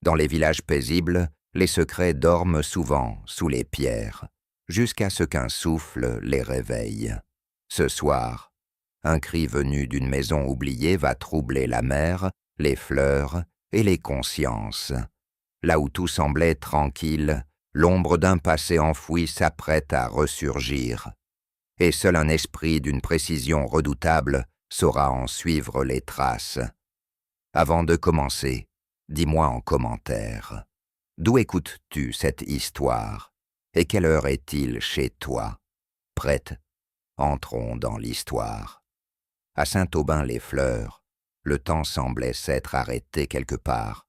Dans les villages paisibles, les secrets dorment souvent sous les pierres, jusqu'à ce qu'un souffle les réveille. Ce soir, un cri venu d'une maison oubliée va troubler la mer, les fleurs et les consciences. Là où tout semblait tranquille, l'ombre d'un passé enfoui s'apprête à ressurgir. Et seul un esprit d'une précision redoutable saura en suivre les traces. Avant de commencer, dis-moi en commentaire, d'où écoutes-tu cette histoire? Et quelle heure est-il chez toi? Prête? Entrons dans l'histoire. À Saint-Aubin-les-Fleurs, le temps semblait s'être arrêté quelque part,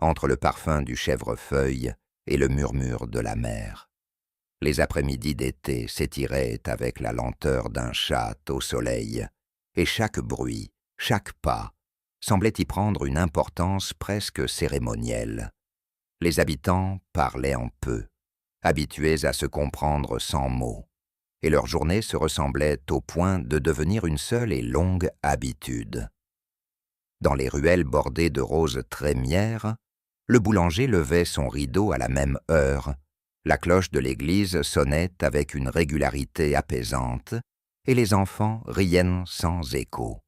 entre le parfum du chèvrefeuille et le murmure de la mer. Les après-midi d'été s'étiraient avec la lenteur d'un chat au soleil, et chaque bruit, chaque pas, semblait y prendre une importance presque cérémonielle. Les habitants parlaient en peu, habitués à se comprendre sans mots, et leur journée se ressemblait au point de devenir une seule et longue habitude. Dans les ruelles bordées de roses trémières, le boulanger levait son rideau à la même heure, la cloche de l'église sonnait avec une régularité apaisante, et les enfants riaient sans écho.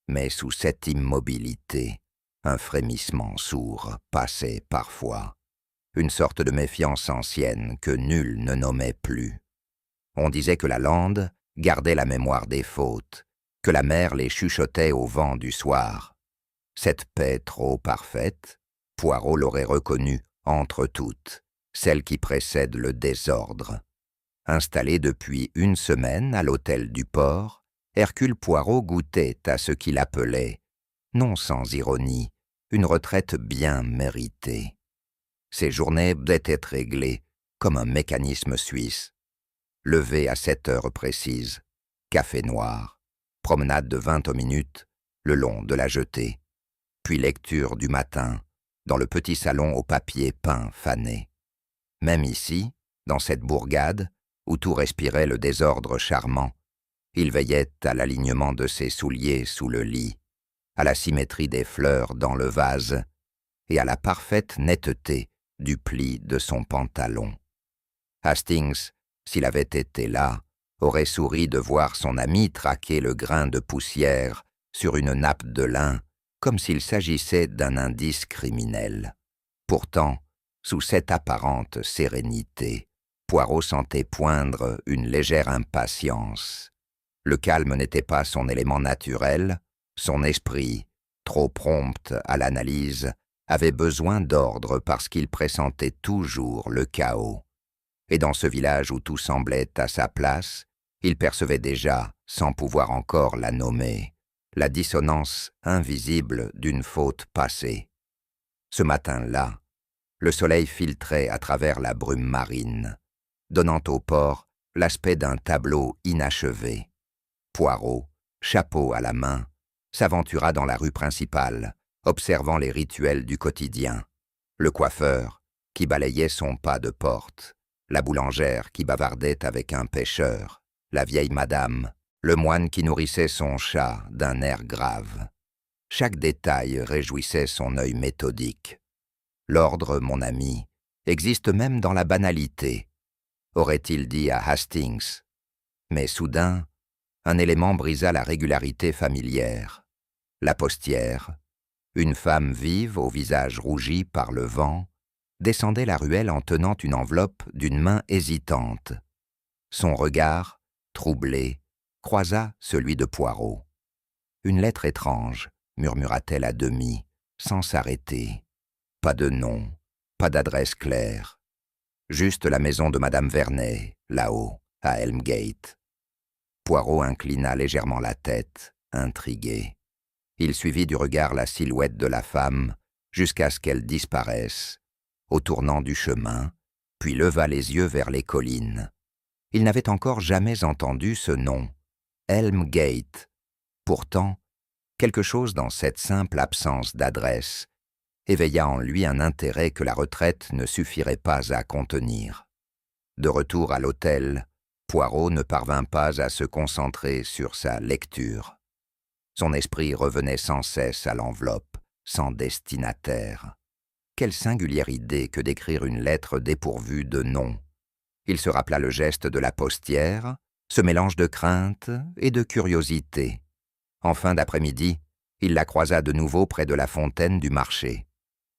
Mais sous cette immobilité, un frémissement sourd passait parfois, une sorte de méfiance ancienne que nul ne nommait plus. On disait que la lande gardait la mémoire des fautes, que la mer les chuchotait au vent du soir. Cette paix trop parfaite, Poirot l'aurait reconnue entre toutes, celle qui précède le désordre. Installé depuis une semaine à l'hôtel du port, Hercule Poirot goûtait à ce qu'il appelait, non sans ironie, une retraite bien méritée. Ses journées devaient être réglées comme un mécanisme suisse. Lever à 7 heures précises, café noir, promenade de 20 minutes le long de la jetée, puis lecture du matin dans le petit salon au papier peint fané. Même ici, dans cette bourgade, où tout respirait le désordre charmant, il veillait à l'alignement de ses souliers sous le lit, à la symétrie des fleurs dans le vase et à la parfaite netteté du pli de son pantalon. Hastings, s'il avait été là, aurait souri de voir son ami traquer le grain de poussière sur une nappe de lin, comme s'il s'agissait d'un indice criminel. Pourtant, sous cette apparente sérénité, Poirot sentait poindre une légère impatience. Le calme n'était pas son élément naturel, son esprit, trop prompt à l'analyse, avait besoin d'ordre parce qu'il pressentait toujours le chaos. Et dans ce village où tout semblait à sa place, il percevait déjà, sans pouvoir encore la nommer, la dissonance invisible d'une faute passée. Ce matin-là, le soleil filtrait à travers la brume marine, donnant au port l'aspect d'un tableau inachevé. Poirot, chapeau à la main, s'aventura dans la rue principale, observant les rituels du quotidien. Le coiffeur, qui balayait son pas de porte, la boulangère qui bavardait avec un pêcheur, la vieille madame, le moine qui nourrissait son chat d'un air grave. Chaque détail réjouissait son œil méthodique. L'ordre, mon ami, existe même dans la banalité, aurait-il dit à Hastings. Mais soudain, un élément brisa la régularité familière. La postière, une femme vive au visage rougi par le vent, descendait la ruelle en tenant une enveloppe d'une main hésitante. Son regard, troublé, croisa celui de Poirot. « Une lettre étrange », murmura-t-elle à demi, sans s'arrêter. Pas de nom, pas d'adresse claire. Juste la maison de Madame Vernet, là-haut, à Elmgate. Poirot inclina légèrement la tête, intrigué. Il suivit du regard la silhouette de la femme jusqu'à ce qu'elle disparaisse, au tournant du chemin, puis leva les yeux vers les collines. Il n'avait encore jamais entendu ce nom, Elmgate. Pourtant, quelque chose dans cette simple absence d'adresse éveilla en lui un intérêt que la retraite ne suffirait pas à contenir. De retour à l'hôtel, Poirot ne parvint pas à se concentrer sur sa lecture. Son esprit revenait sans cesse à l'enveloppe, sans destinataire. Quelle singulière idée que d'écrire une lettre dépourvue de nom. Il se rappela le geste de la postière, ce mélange de crainte et de curiosité. En fin d'après-midi, il la croisa de nouveau près de la fontaine du marché.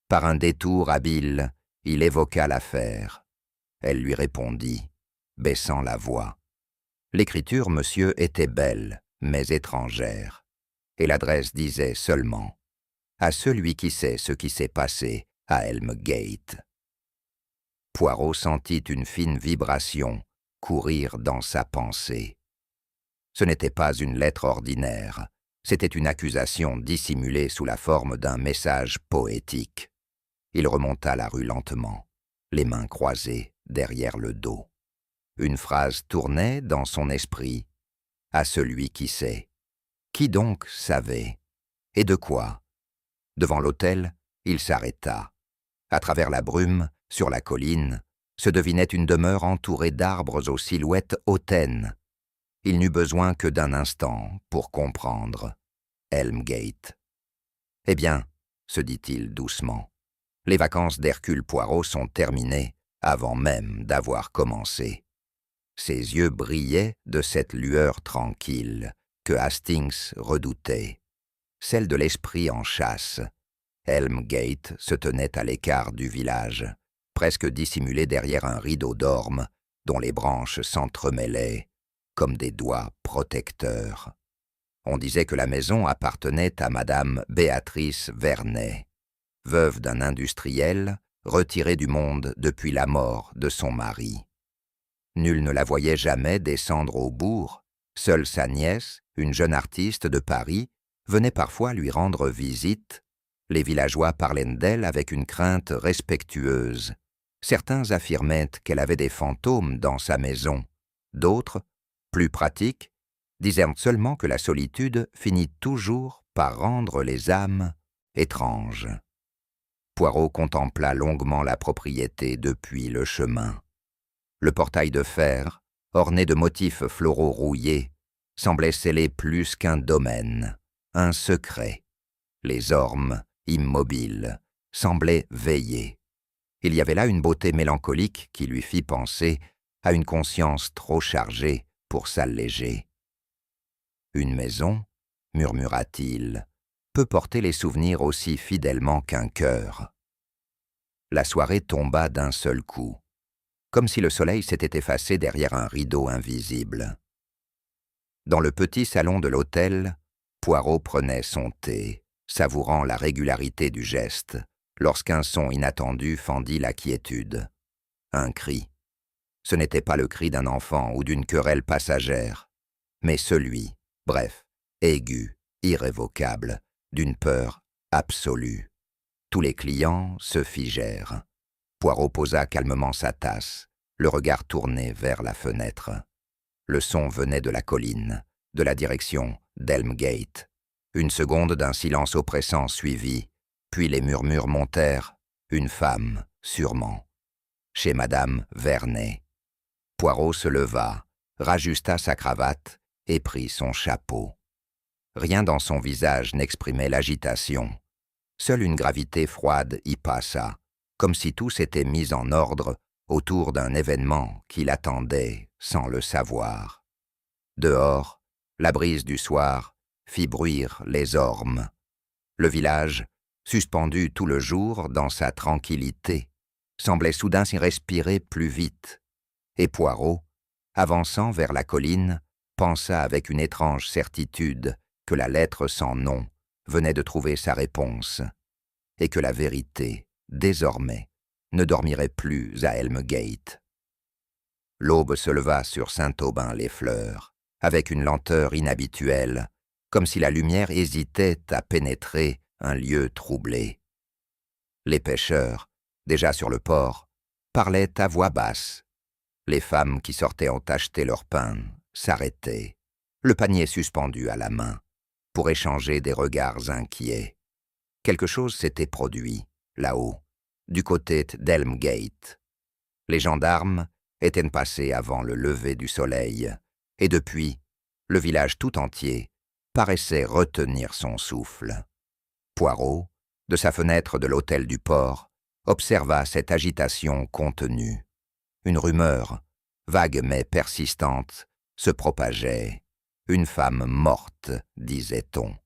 Par un détour habile, il évoqua l'affaire. Elle lui répondit, baissant la voix. L'écriture, monsieur, était belle, mais étrangère. Et l'adresse disait seulement « À celui qui sait ce qui s'est passé à Helmgate ». Poirot sentit une fine vibration courir dans sa pensée. Ce n'était pas une lettre ordinaire, c'était une accusation dissimulée sous la forme d'un message poétique. Il remonta la rue lentement, les mains croisées derrière le dos. Une phrase tournait dans son esprit. « À celui qui sait ». Qui donc savait? Et de quoi? Devant l'hôtel, il s'arrêta. À travers la brume, sur la colline, se devinait une demeure entourée d'arbres aux silhouettes hautaines. Il n'eut besoin que d'un instant pour comprendre. Helmgate. Eh bien, se dit-il doucement, les vacances d'Hercule Poirot sont terminées avant même d'avoir commencé. Ses yeux brillaient de cette lueur tranquille que Hastings redoutait, celle de l'esprit en chasse. Helmgate se tenait à l'écart du village, presque dissimulé derrière un rideau d'orme dont les branches s'entremêlaient comme des doigts protecteurs. On disait que la maison appartenait à madame Béatrice Vernet, veuve d'un industriel retiré du monde depuis la mort de son mari. Nul ne la voyait jamais descendre au bourg. Seule sa nièce, une jeune artiste de Paris, venait parfois lui rendre visite. Les villageois parlaient d'elle avec une crainte respectueuse. Certains affirmaient qu'elle avait des fantômes dans sa maison. D'autres, plus pratiques, disaient seulement que la solitude finit toujours par rendre les âmes étranges. Poirot contempla longuement la propriété depuis le chemin. Le portail de fer, orné de motifs floraux rouillés, semblait sceller plus qu'un domaine, un secret. Les ormes, immobiles, semblaient veiller. Il y avait là une beauté mélancolique qui lui fit penser à une conscience trop chargée pour s'alléger. « Une maison, murmura-t-il, peut porter les souvenirs aussi fidèlement qu'un cœur. » La soirée tomba d'un seul coup, comme si le soleil s'était effacé derrière un rideau invisible. Dans le petit salon de l'hôtel, Poirot prenait son thé, savourant la régularité du geste, lorsqu'un son inattendu fendit la quiétude. Un cri. Ce n'était pas le cri d'un enfant ou d'une querelle passagère, mais celui, bref, aigu, irrévocable, d'une peur absolue. Tous les clients se figèrent. Poirot posa calmement sa tasse, le regard tourné vers la fenêtre. Le son venait de la colline, de la direction d'Helmgate. Une seconde d'un silence oppressant suivit, puis les murmures montèrent. Une femme, sûrement. Chez madame Vernet. Poirot se leva, rajusta sa cravate et prit son chapeau. Rien dans son visage n'exprimait l'agitation. Seule une gravité froide y passa, comme si tout s'était mis en ordre autour d'un événement qu'il attendait sans le savoir. Dehors, la brise du soir fit bruire les ormes. Le village, suspendu tout le jour dans sa tranquillité, semblait soudain s'y respirer plus vite. Et Poirot, avançant vers la colline, pensa avec une étrange certitude que la lettre sans nom venait de trouver sa réponse, et que la vérité, désormais, ne dormirait plus à Helmgate. L'aube se leva sur Saint-Aubin-les-Fleurs, avec une lenteur inhabituelle, comme si la lumière hésitait à pénétrer un lieu troublé. Les pêcheurs, déjà sur le port, parlaient à voix basse. Les femmes qui sortaient entacheter leur pain s'arrêtaient, le panier suspendu à la main, pour échanger des regards inquiets. Quelque chose s'était produit, là-haut, du côté d'Helmgate. Les gendarmes, était passé avant le lever du soleil, et depuis, le village tout entier paraissait retenir son souffle. Poirot, de sa fenêtre de l'hôtel du port, observa cette agitation contenue. Une rumeur, vague mais persistante, se propageait. Une femme morte, disait-on.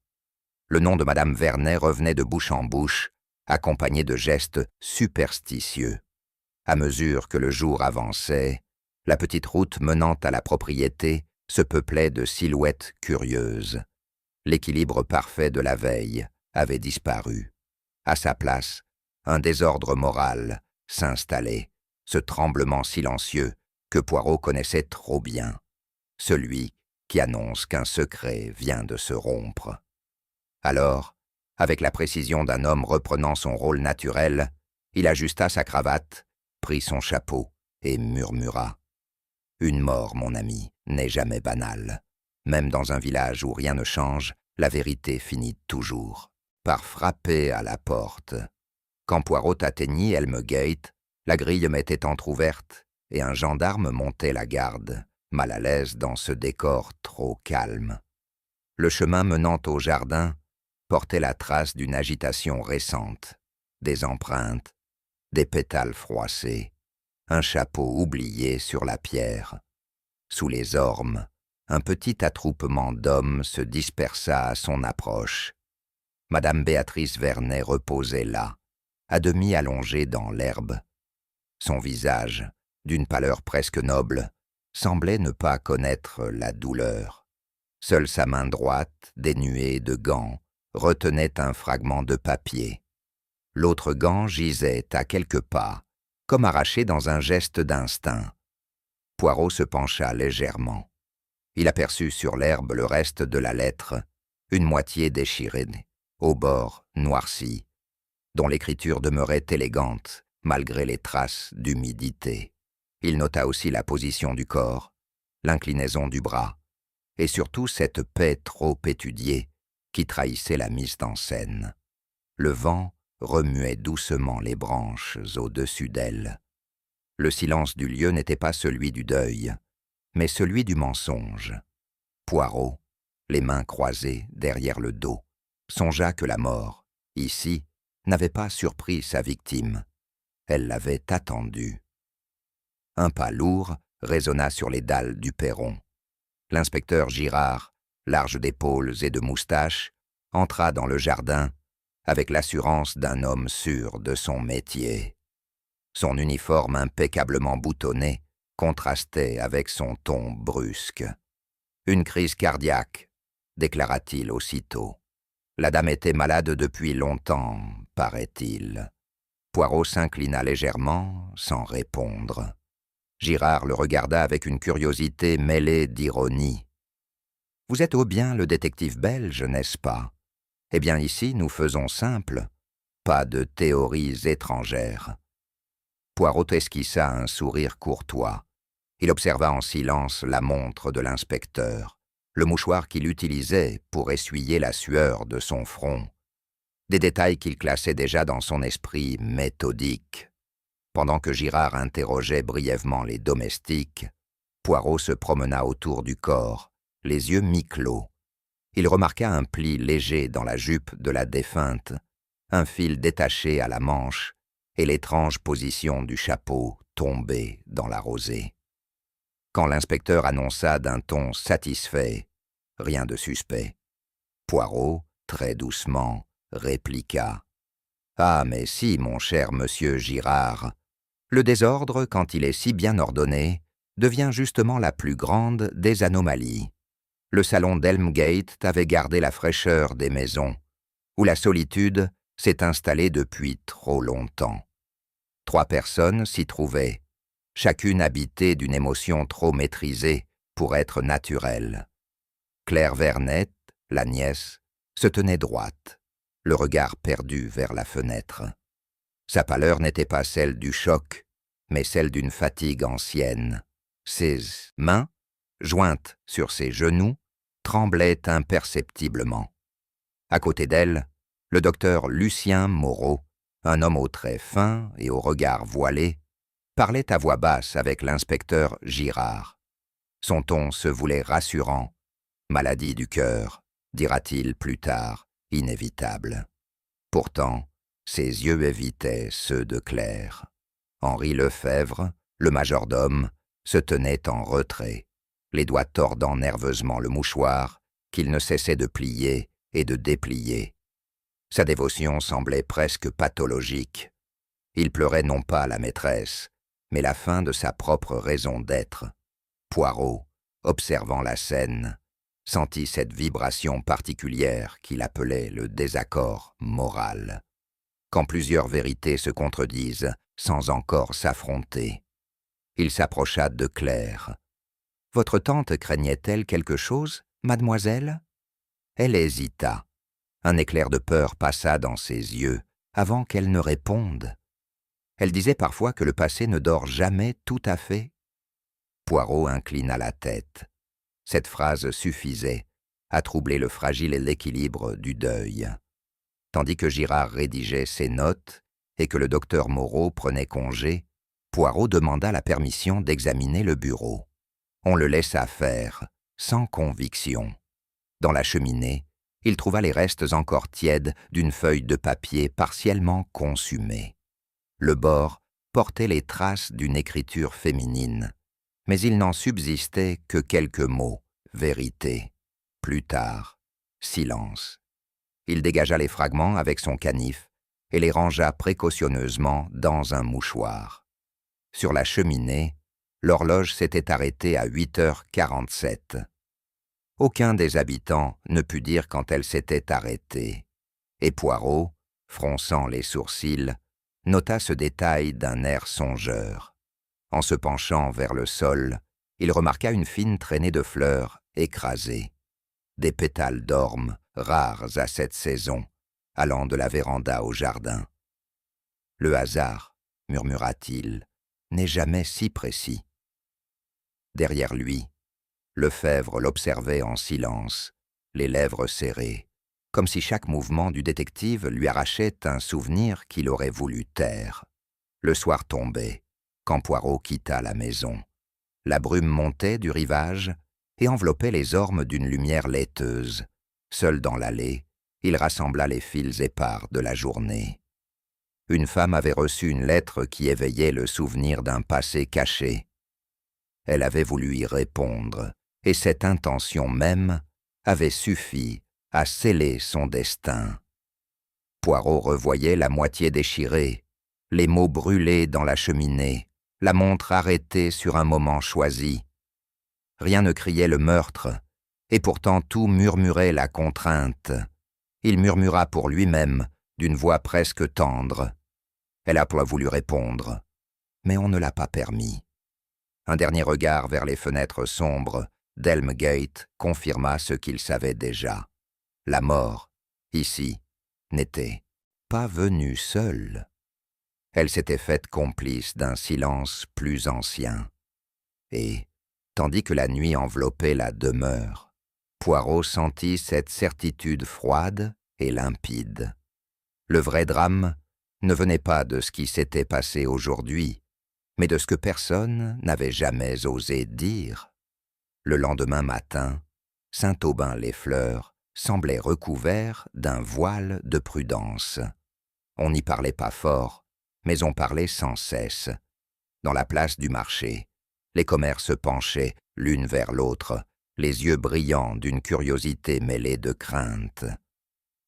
Le nom de Madame Vernet revenait de bouche en bouche, accompagné de gestes superstitieux. À mesure que le jour avançait, la petite route menant à la propriété se peuplait de silhouettes curieuses. L'équilibre parfait de la veille avait disparu. À sa place, un désordre moral s'installait, ce tremblement silencieux que Poirot connaissait trop bien, celui qui annonce qu'un secret vient de se rompre. Alors, avec la précision d'un homme reprenant son rôle naturel, il ajusta sa cravate, prit son chapeau et murmura « Une mort, mon ami, n'est jamais banale. Même dans un village où rien ne change, la vérité finit toujours par frapper à la porte. » Quand Poirot atteignit Elmgate, la grille m'était entr'ouverte et un gendarme montait la garde, mal à l'aise dans ce décor trop calme. Le chemin menant au jardin portait la trace d'une agitation récente, des empreintes, des pétales froissés, un chapeau oublié sur la pierre. Sous les ormes, un petit attroupement d'hommes se dispersa à son approche. Madame Béatrice Vernet reposait là, à demi allongée dans l'herbe. Son visage, d'une pâleur presque noble, semblait ne pas connaître la douleur. Seule sa main droite, dénuée de gants, retenait un fragment de papier. L'autre gant gisait à quelques pas, comme arraché dans un geste d'instinct. Poirot se pencha légèrement. Il aperçut sur l'herbe le reste de la lettre, une moitié déchirée, au bord noirci, dont l'écriture demeurait élégante, malgré les traces d'humidité. Il nota aussi la position du corps, l'inclinaison du bras, et surtout cette paix trop étudiée qui trahissait la mise en scène. Le vent remuait doucement les branches au-dessus d'elle. Le silence du lieu n'était pas celui du deuil, mais celui du mensonge. Poirot, les mains croisées derrière le dos, songea que la mort, ici, n'avait pas surpris sa victime. Elle l'avait attendue. Un pas lourd résonna sur les dalles du perron. L'inspecteur Girard, large d'épaules et de moustaches, entra dans le jardin avec l'assurance d'un homme sûr de son métier. Son uniforme impeccablement boutonné contrastait avec son ton brusque. « Une crise cardiaque », déclara-t-il aussitôt. La dame était malade depuis longtemps, paraît-il. Poirot s'inclina légèrement, sans répondre. Girard le regarda avec une curiosité mêlée d'ironie. « Vous êtes au bien le détective belge, n'est-ce pas? Eh bien ici, nous faisons simple. Pas de théories étrangères. » Poirot esquissa un sourire courtois. Il observa en silence la montre de l'inspecteur, le mouchoir qu'il utilisait pour essuyer la sueur de son front. Des détails qu'il classait déjà dans son esprit méthodique. Pendant que Girard interrogeait brièvement les domestiques, Poirot se promena autour du corps, les yeux mi-clos. Il remarqua un pli léger dans la jupe de la défunte, un fil détaché à la manche et l'étrange position du chapeau tombé dans la rosée. Quand l'inspecteur annonça d'un ton satisfait « Rien de suspect », Poirot, très doucement, répliqua « Ah, mais si, mon cher monsieur Girard, le désordre, quand il est si bien ordonné, devient justement la plus grande des anomalies. Le salon d'Elmgate avait gardé la fraîcheur des maisons, où la solitude s'est installée depuis trop longtemps. 3 personnes s'y trouvaient, chacune habitée d'une émotion trop maîtrisée pour être naturelle. Claire Vernet, la nièce, se tenait droite, le regard perdu vers la fenêtre. Sa pâleur n'était pas celle du choc, mais celle d'une fatigue ancienne. Ses mains, jointes sur ses genoux, tremblaient imperceptiblement. À côté d'elle, le docteur Lucien Moreau, un homme aux traits fins et au regard voilé, parlait à voix basse avec l'inspecteur Girard. Son ton se voulait rassurant. Maladie du cœur, dira-t-il plus tard, inévitable. Pourtant, ses yeux évitaient ceux de Claire. Henri Lefebvre, le majordome, se tenait en retrait, les doigts tordant nerveusement le mouchoir, qu'il ne cessait de plier et de déplier. Sa dévotion semblait presque pathologique. Il pleurait non pas la maîtresse, mais la fin de sa propre raison d'être. Poirot, observant la scène, sentit cette vibration particulière qu'il appelait le désaccord moral. Quand plusieurs vérités se contredisent sans encore s'affronter. Il s'approcha de Claire. « Votre tante craignait-elle quelque chose, mademoiselle ?» Elle hésita. Un éclair de peur passa dans ses yeux avant qu'elle ne réponde. Elle disait parfois que le passé ne dort jamais tout à fait. Poirot inclina la tête. Cette phrase suffisait à troubler le fragile équilibre du deuil. Tandis que Girard rédigeait ses notes et que le docteur Moreau prenait congé, Poirot demanda la permission d'examiner le bureau. On le laissa faire, sans conviction. Dans la cheminée, il trouva les restes encore tièdes d'une feuille de papier partiellement consumée. Le bord portait les traces d'une écriture féminine, mais il n'en subsistait que quelques mots, vérité, plus tard, silence. Il dégagea les fragments avec son canif et les rangea précautionneusement dans un mouchoir. Sur la cheminée, l'horloge s'était arrêtée à 8h47. Aucun des habitants ne put dire quand elle s'était arrêtée, et Poirot, fronçant les sourcils, nota ce détail d'un air songeur. En se penchant vers le sol, il remarqua une fine traînée de fleurs écrasées. Des pétales d'orme, rares à cette saison, allant de la véranda au jardin. « Le hasard, murmura-t-il, n'est jamais si précis. » Derrière lui, Lefebvre l'observait en silence, les lèvres serrées, comme si chaque mouvement du détective lui arrachait un souvenir qu'il aurait voulu taire. Le soir tombait, quand Poirot quitta la maison. La brume montait du rivage et enveloppait les ormes d'une lumière laiteuse. Seul dans l'allée, il rassembla les fils épars de la journée. Une femme avait reçu une lettre qui éveillait le souvenir d'un passé caché. Elle avait voulu y répondre, et cette intention même avait suffi à sceller son destin. Poirot revoyait la moitié déchirée, les mots brûlés dans la cheminée, la montre arrêtée sur un moment choisi. Rien ne criait le meurtre, et pourtant tout murmurait la contrainte. Il murmura pour lui-même, d'une voix presque tendre. Elle a voulu répondre, mais on ne l'a pas permis. Un dernier regard vers les fenêtres sombres d'Elmgate confirma ce qu'il savait déjà. La mort, ici, n'était pas venue seule. Elle s'était faite complice d'un silence plus ancien. Et, tandis que la nuit enveloppait la demeure, Poirot sentit cette certitude froide et limpide. Le vrai drame ne venait pas de ce qui s'était passé aujourd'hui, mais de ce que personne n'avait jamais osé dire. Le lendemain matin, Saint-Aubin-les-Fleurs semblait recouvert d'un voile de prudence. On n'y parlait pas fort, mais on parlait sans cesse. Dans la place du marché, les commères se penchaient l'une vers l'autre, les yeux brillants d'une curiosité mêlée de crainte.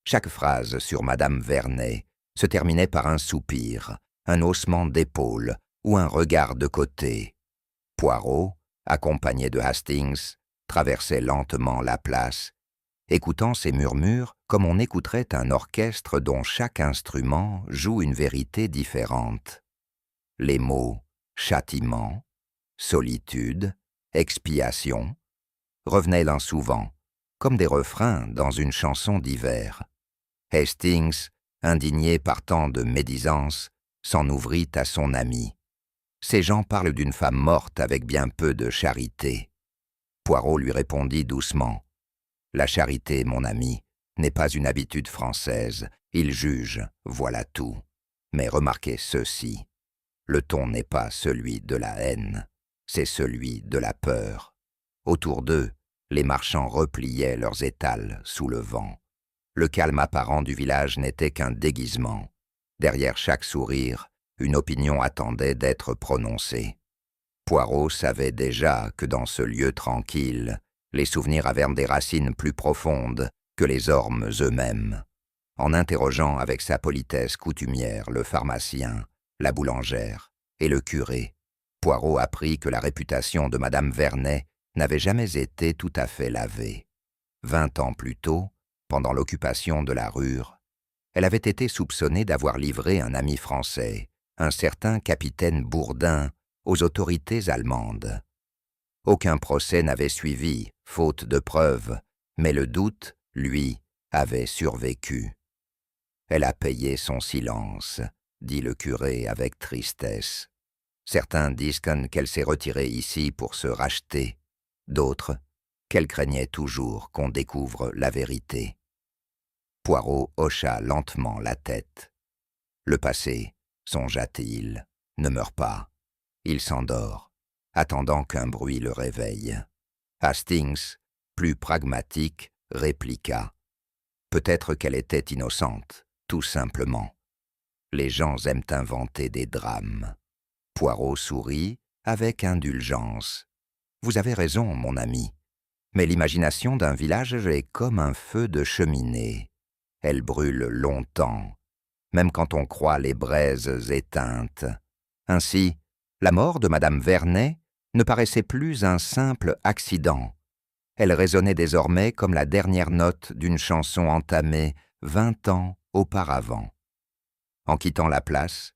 Chaque phrase sur Madame Vernet se terminait par un soupir, un haussement d'épaule ou un regard de côté. Poirot, accompagné de Hastings, traversait lentement la place, écoutant ces murmures comme on écouterait un orchestre dont chaque instrument joue une vérité différente. Les mots « châtiment »,« solitude »,« expiation » revenaient là souvent, comme des refrains dans une chanson d'hiver. Hastings, indigné par tant de médisance, s'en ouvrit à son ami. Ces gens parlent d'une femme morte avec bien peu de charité. Poirot lui répondit doucement. La charité, mon ami, n'est pas une habitude française. Ils jugent, voilà tout. Mais remarquez ceci. Le ton n'est pas celui de la haine, c'est celui de la peur. Autour d'eux, les marchands repliaient leurs étals sous le vent. Le calme apparent du village n'était qu'un déguisement. Derrière chaque sourire, une opinion attendait d'être prononcée. Poirot savait déjà que dans ce lieu tranquille, les souvenirs avaient des racines plus profondes que les ormes eux-mêmes. En interrogeant avec sa politesse coutumière le pharmacien, la boulangère et le curé, Poirot apprit que la réputation de Madame Vernet n'avait jamais été tout à fait lavée. 20 ans plus tôt, pendant l'occupation de la Rure, elle avait été soupçonnée d'avoir livré un ami français, un certain capitaine Bourdin, aux autorités allemandes. Aucun procès n'avait suivi, faute de preuves, mais le doute, lui, avait survécu. Elle a payé son silence, dit le curé avec tristesse. Certains disent qu'elle s'est retirée ici pour se racheter, d'autres qu'elle craignait toujours qu'on découvre la vérité. Poirot hocha lentement la tête. Le passé, songea-t-il, ne meurt pas. Il s'endort, attendant qu'un bruit le réveille. Hastings, plus pragmatique, répliqua. Peut-être qu'elle était innocente, tout simplement. Les gens aiment inventer des drames. Poirot sourit avec indulgence. Vous avez raison, mon ami. Mais l'imagination d'un village est comme un feu de cheminée. Elle brûle longtemps, même quand on croit les braises éteintes. Ainsi, la mort de Madame Vernet ne paraissait plus un simple accident. Elle résonnait désormais comme la dernière note d'une chanson entamée 20 ans auparavant. En quittant la place,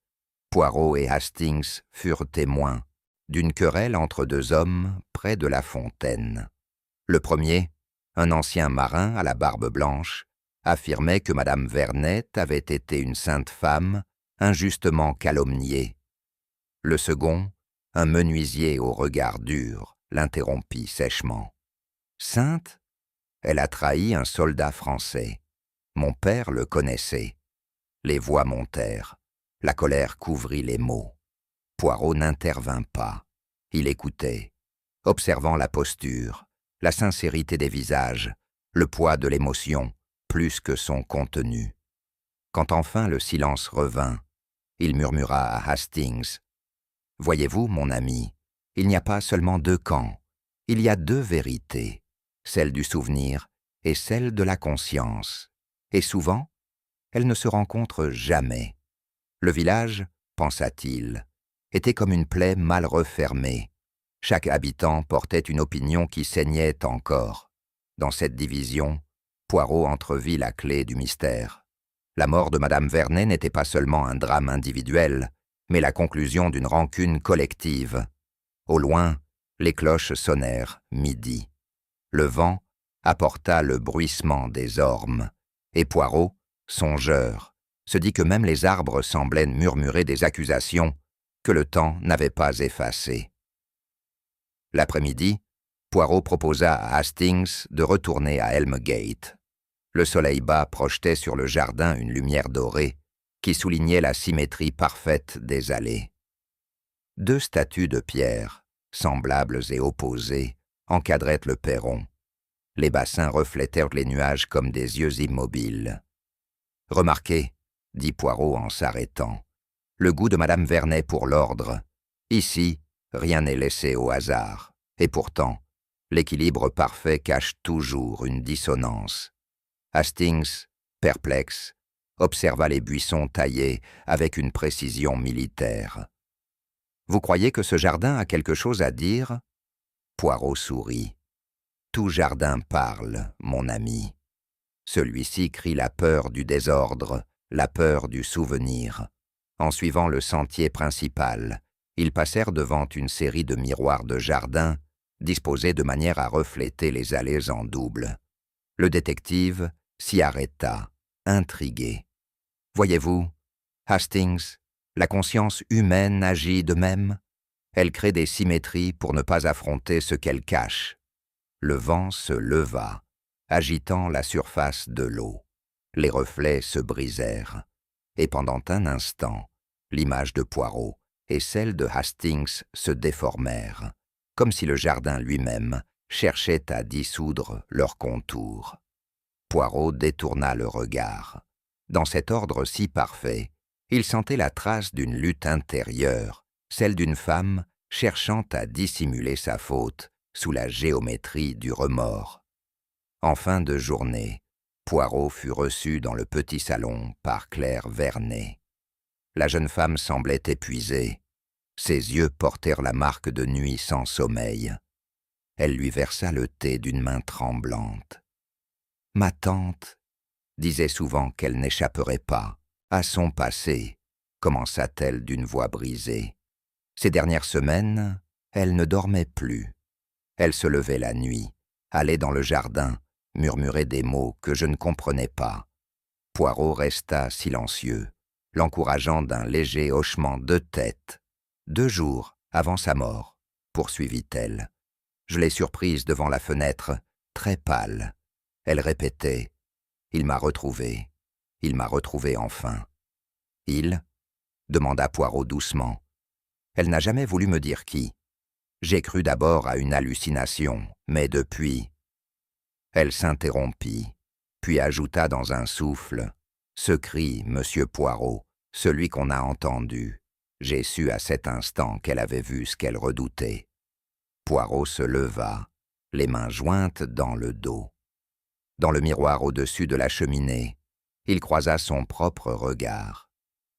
Poirot et Hastings furent témoins d'une querelle entre deux hommes près de la fontaine. Le premier, un ancien marin à la barbe blanche, affirmait que Madame Vernet avait été une sainte femme, injustement calomniée. Le second, un menuisier au regard dur, l'interrompit sèchement. Sainte? Elle a trahi un soldat français. Mon père le connaissait. Les voix montèrent. La colère couvrit les mots. Poirot n'intervint pas. Il écoutait, observant la posture, la sincérité des visages, le poids de l'émotion, plus que son contenu. Quand enfin le silence revint, il murmura à Hastings. « Voyez-vous, mon ami, il n'y a pas seulement deux camps, il y a deux vérités, celle du souvenir et celle de la conscience. Et souvent, elles ne se rencontrent jamais. Le village, pensa-t-il, était comme une plaie mal refermée. Chaque habitant portait une opinion qui saignait encore. Dans cette division, Poirot entrevit la clé du mystère. La mort de Madame Vernet n'était pas seulement un drame individuel, mais la conclusion d'une rancune collective. Au loin, les cloches sonnèrent midi. Le vent apporta le bruissement des ormes, et Poirot, songeur, se dit que même les arbres semblaient murmurer des accusations que le temps n'avait pas effacées. L'après-midi, Poirot proposa à Hastings de retourner à Elmgate. Le soleil bas projetait sur le jardin une lumière dorée qui soulignait la symétrie parfaite des allées. Deux statues de pierre, semblables et opposées, encadraient le perron. Les bassins reflétèrent les nuages comme des yeux immobiles. « Remarquez, dit Poirot en s'arrêtant, le goût de Madame Vernet pour l'ordre. Ici, rien n'est laissé au hasard. Et pourtant, l'équilibre parfait cache toujours une dissonance. » Hastings, perplexe, observa les buissons taillés avec une précision militaire. « Vous croyez que ce jardin a quelque chose à dire ?» Poirot sourit. « Tout jardin parle, mon ami. » Celui-ci crie la peur du désordre, la peur du souvenir. En suivant le sentier principal, ils passèrent devant une série de miroirs de jardin disposés de manière à refléter les allées en double. Le détective s'y arrêta, intrigué. « Voyez-vous, Hastings, la conscience humaine agit de même. Elle crée des symétries pour ne pas affronter ce qu'elle cache. » Le vent se leva, agitant la surface de l'eau. Les reflets se brisèrent, et pendant un instant, l'image de Poirot et celles de Hastings se déformèrent, comme si le jardin lui-même cherchait à dissoudre leurs contours. Poirot détourna le regard. Dans cet ordre si parfait, il sentait la trace d'une lutte intérieure, celle d'une femme cherchant à dissimuler sa faute sous la géométrie du remords. En fin de journée, Poirot fut reçu dans le petit salon par Claire Vernet. La jeune femme semblait épuisée. Ses yeux portèrent la marque de nuit sans sommeil. Elle lui versa le thé d'une main tremblante. « Ma tante disait souvent qu'elle n'échapperait pas à son passé, commença-t-elle d'une voix brisée. Ces dernières semaines, elle ne dormait plus. Elle se levait la nuit, allait dans le jardin, murmurait des mots que je ne comprenais pas. Poirot resta silencieux, l'encourageant d'un léger hochement de tête. 2 jours avant sa mort, poursuivit-elle. Je l'ai surprise devant la fenêtre, très pâle. Elle répétait « Il m'a retrouvé. Il m'a retrouvé enfin. » « Il » demanda Poirot doucement. Elle n'a jamais voulu me dire qui. J'ai cru d'abord à une hallucination, mais depuis... Elle s'interrompit, puis ajouta dans un souffle « Ce cri, monsieur Poirot, celui qu'on a entendu. J'ai su à cet instant qu'elle avait vu ce qu'elle redoutait. » Poirot se leva, les mains jointes dans le dos. Dans le miroir au-dessus de la cheminée, il croisa son propre regard,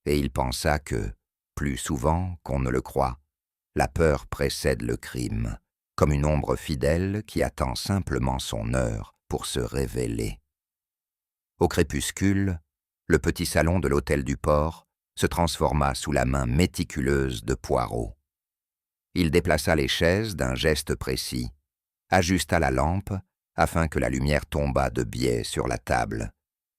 et il pensa que, plus souvent qu'on ne le croit, la peur précède le crime, comme une ombre fidèle qui attend simplement son heure pour se révéler. Au crépuscule, le petit salon de l'hôtel du port se transforma sous la main méticuleuse de Poirot. Il déplaça les chaises d'un geste précis, ajusta la lampe afin que la lumière tombât de biais sur la table,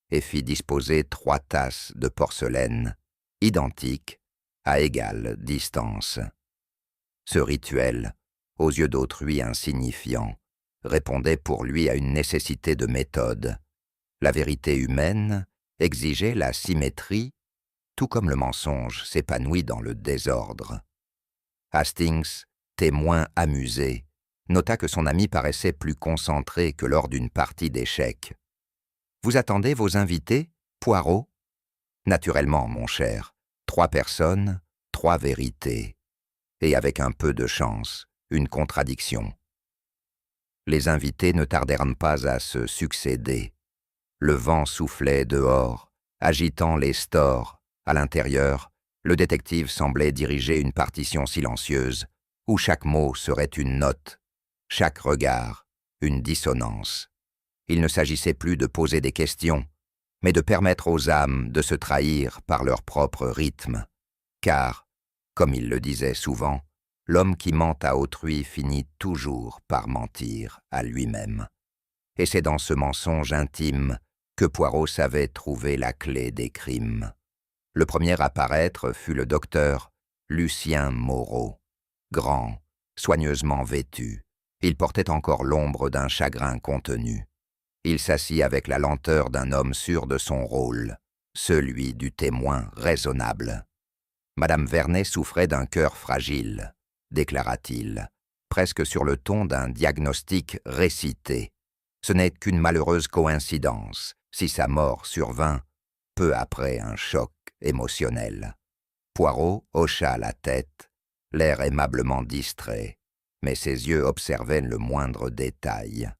et fit disposer 3 tasses de porcelaine, identiques, à égale distance. Ce rituel, aux yeux d'autrui insignifiant, répondait pour lui à une nécessité de méthode. La vérité humaine exigeait la symétrie, tout comme le mensonge s'épanouit dans le désordre. Hastings, témoin amusé, nota que son ami paraissait plus concentré que lors d'une partie d'échecs. « Vous attendez vos invités, Poirot ?»« Naturellement, mon cher. 3 personnes, 3 vérités. Et avec un peu de chance, une contradiction. » Les invités ne tardèrent pas à se succéder. Le vent soufflait dehors, agitant les stores. À l'intérieur, le détective semblait diriger une partition silencieuse, où chaque mot serait une note, chaque regard, une dissonance. Il ne s'agissait plus de poser des questions, mais de permettre aux âmes de se trahir par leur propre rythme. Car, comme il le disait souvent, l'homme qui ment à autrui finit toujours par mentir à lui-même. Et c'est dans ce mensonge intime que Poirot savait trouver la clé des crimes. Le premier à paraître fut le docteur Lucien Moreau. Grand, soigneusement vêtu, il portait encore l'ombre d'un chagrin contenu. Il s'assit avec la lenteur d'un homme sûr de son rôle, celui du témoin raisonnable. « Madame Vernet souffrait d'un cœur fragile, » déclara-t-il, presque sur le ton d'un diagnostic récité. Ce n'est qu'une malheureuse coïncidence si sa mort survint peu après un choc émotionnel. Poirot hocha la tête, l'air aimablement distrait, mais ses yeux observaient le moindre détail.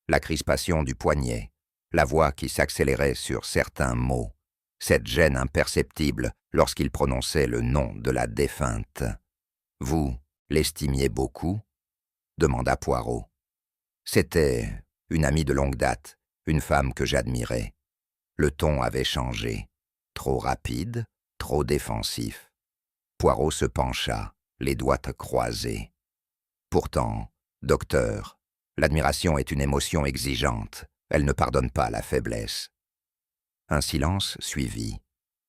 La crispation du poignet, la voix qui s'accélérait sur certains mots, cette gêne imperceptible lorsqu'il prononçait le nom de la défunte. « Vous l'estimiez beaucoup ?» demanda Poirot. « C'était une amie de longue date, une femme que j'admirais. » Le ton avait changé. Trop rapide, trop défensif. Poirot se pencha, les doigts croisés. « Pourtant, docteur, l'admiration est une émotion exigeante. Elle ne pardonne pas la faiblesse. » Un silence suivit,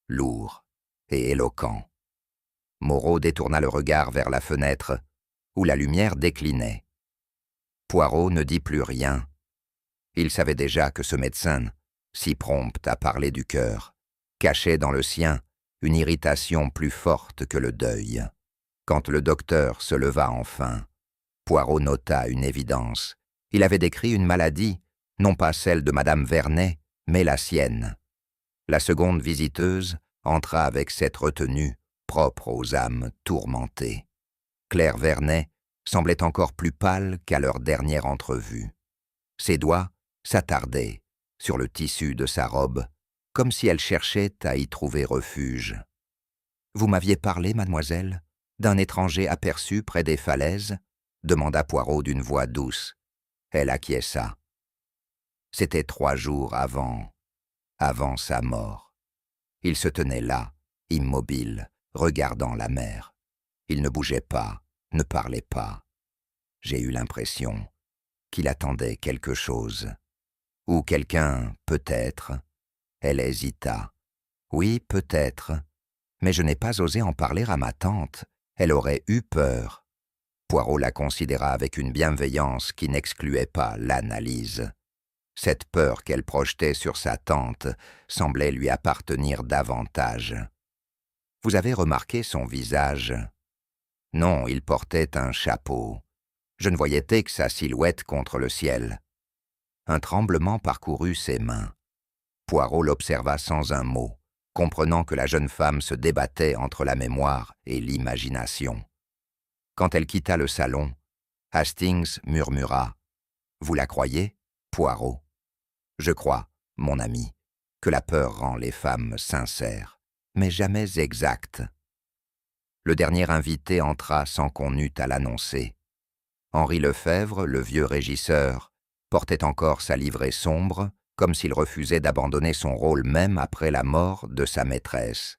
lourd et éloquent. Moreau détourna le regard vers la fenêtre, où la lumière déclinait. Poirot ne dit plus rien. Il savait déjà que ce médecin, si prompt à parler du cœur, cachait dans le sien une irritation plus forte que le deuil. Quand le docteur se leva enfin, Poirot nota une évidence. Il avait décrit une maladie, non pas celle de Madame Vernet, mais la sienne. La seconde visiteuse entra avec cette retenue propre aux âmes tourmentées. Claire Vernet semblait encore plus pâle qu'à leur dernière entrevue. Ses doigts s'attardaient sur le tissu de sa robe, comme si elle cherchait à y trouver refuge. « Vous m'aviez parlé, mademoiselle, d'un étranger aperçu près des falaises ?» demanda Poirot d'une voix douce. Elle acquiesça. C'était 3 jours avant sa mort. Il se tenait là, immobile, regardant la mer. Il ne bougeait pas, ne parlait pas. J'ai eu l'impression qu'il attendait quelque chose. Ou quelqu'un, peut-être. Elle hésita. Oui, peut-être. Mais je n'ai pas osé en parler à ma tante. Elle aurait eu peur. Poirot la considéra avec une bienveillance qui n'excluait pas l'analyse. Cette peur qu'elle projetait sur sa tante semblait lui appartenir davantage. « Vous avez remarqué son visage ?» Non, il portait un chapeau. Je ne voyais que sa silhouette contre le ciel. Un tremblement parcourut ses mains. Poirot l'observa sans un mot, comprenant que la jeune femme se débattait entre la mémoire et l'imagination. Quand elle quitta le salon, Hastings murmura « Vous la croyez, Poirot ?»« Je crois, mon ami, que la peur rend les femmes sincères, mais jamais exactes. » Le dernier invité entra sans qu'on eût à l'annoncer. Henri Lefebvre, le vieux régisseur, portait encore sa livrée sombre, comme s'il refusait d'abandonner son rôle même après la mort de sa maîtresse.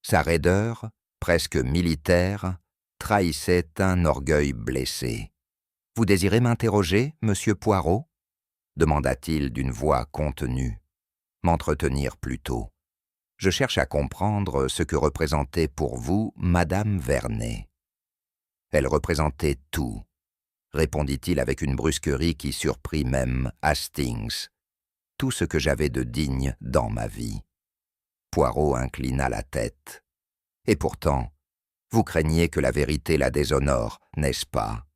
Sa raideur, presque militaire, trahissait un orgueil blessé. « Vous désirez m'interroger, monsieur Poirot ?» demanda-t-il d'une voix contenue. « M'entretenir plutôt. Je cherche à comprendre ce que représentait pour vous Madame Vernet. » « Elle représentait tout, » répondit-il avec une brusquerie qui surprit même Hastings. « Tout ce que j'avais de digne dans ma vie. » Poirot inclina la tête. « Et pourtant, vous craignez que la vérité la déshonore, n'est-ce pas ?»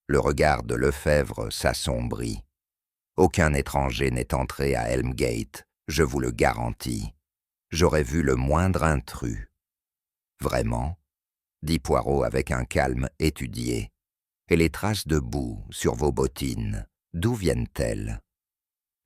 Le regard de Lefebvre s'assombrit. « Aucun étranger n'est entré à Helmgate, je vous le garantis. J'aurais vu le moindre intrus. »« Vraiment ?» dit Poirot avec un calme étudié. « Et les traces de boue sur vos bottines, d'où viennent-elles »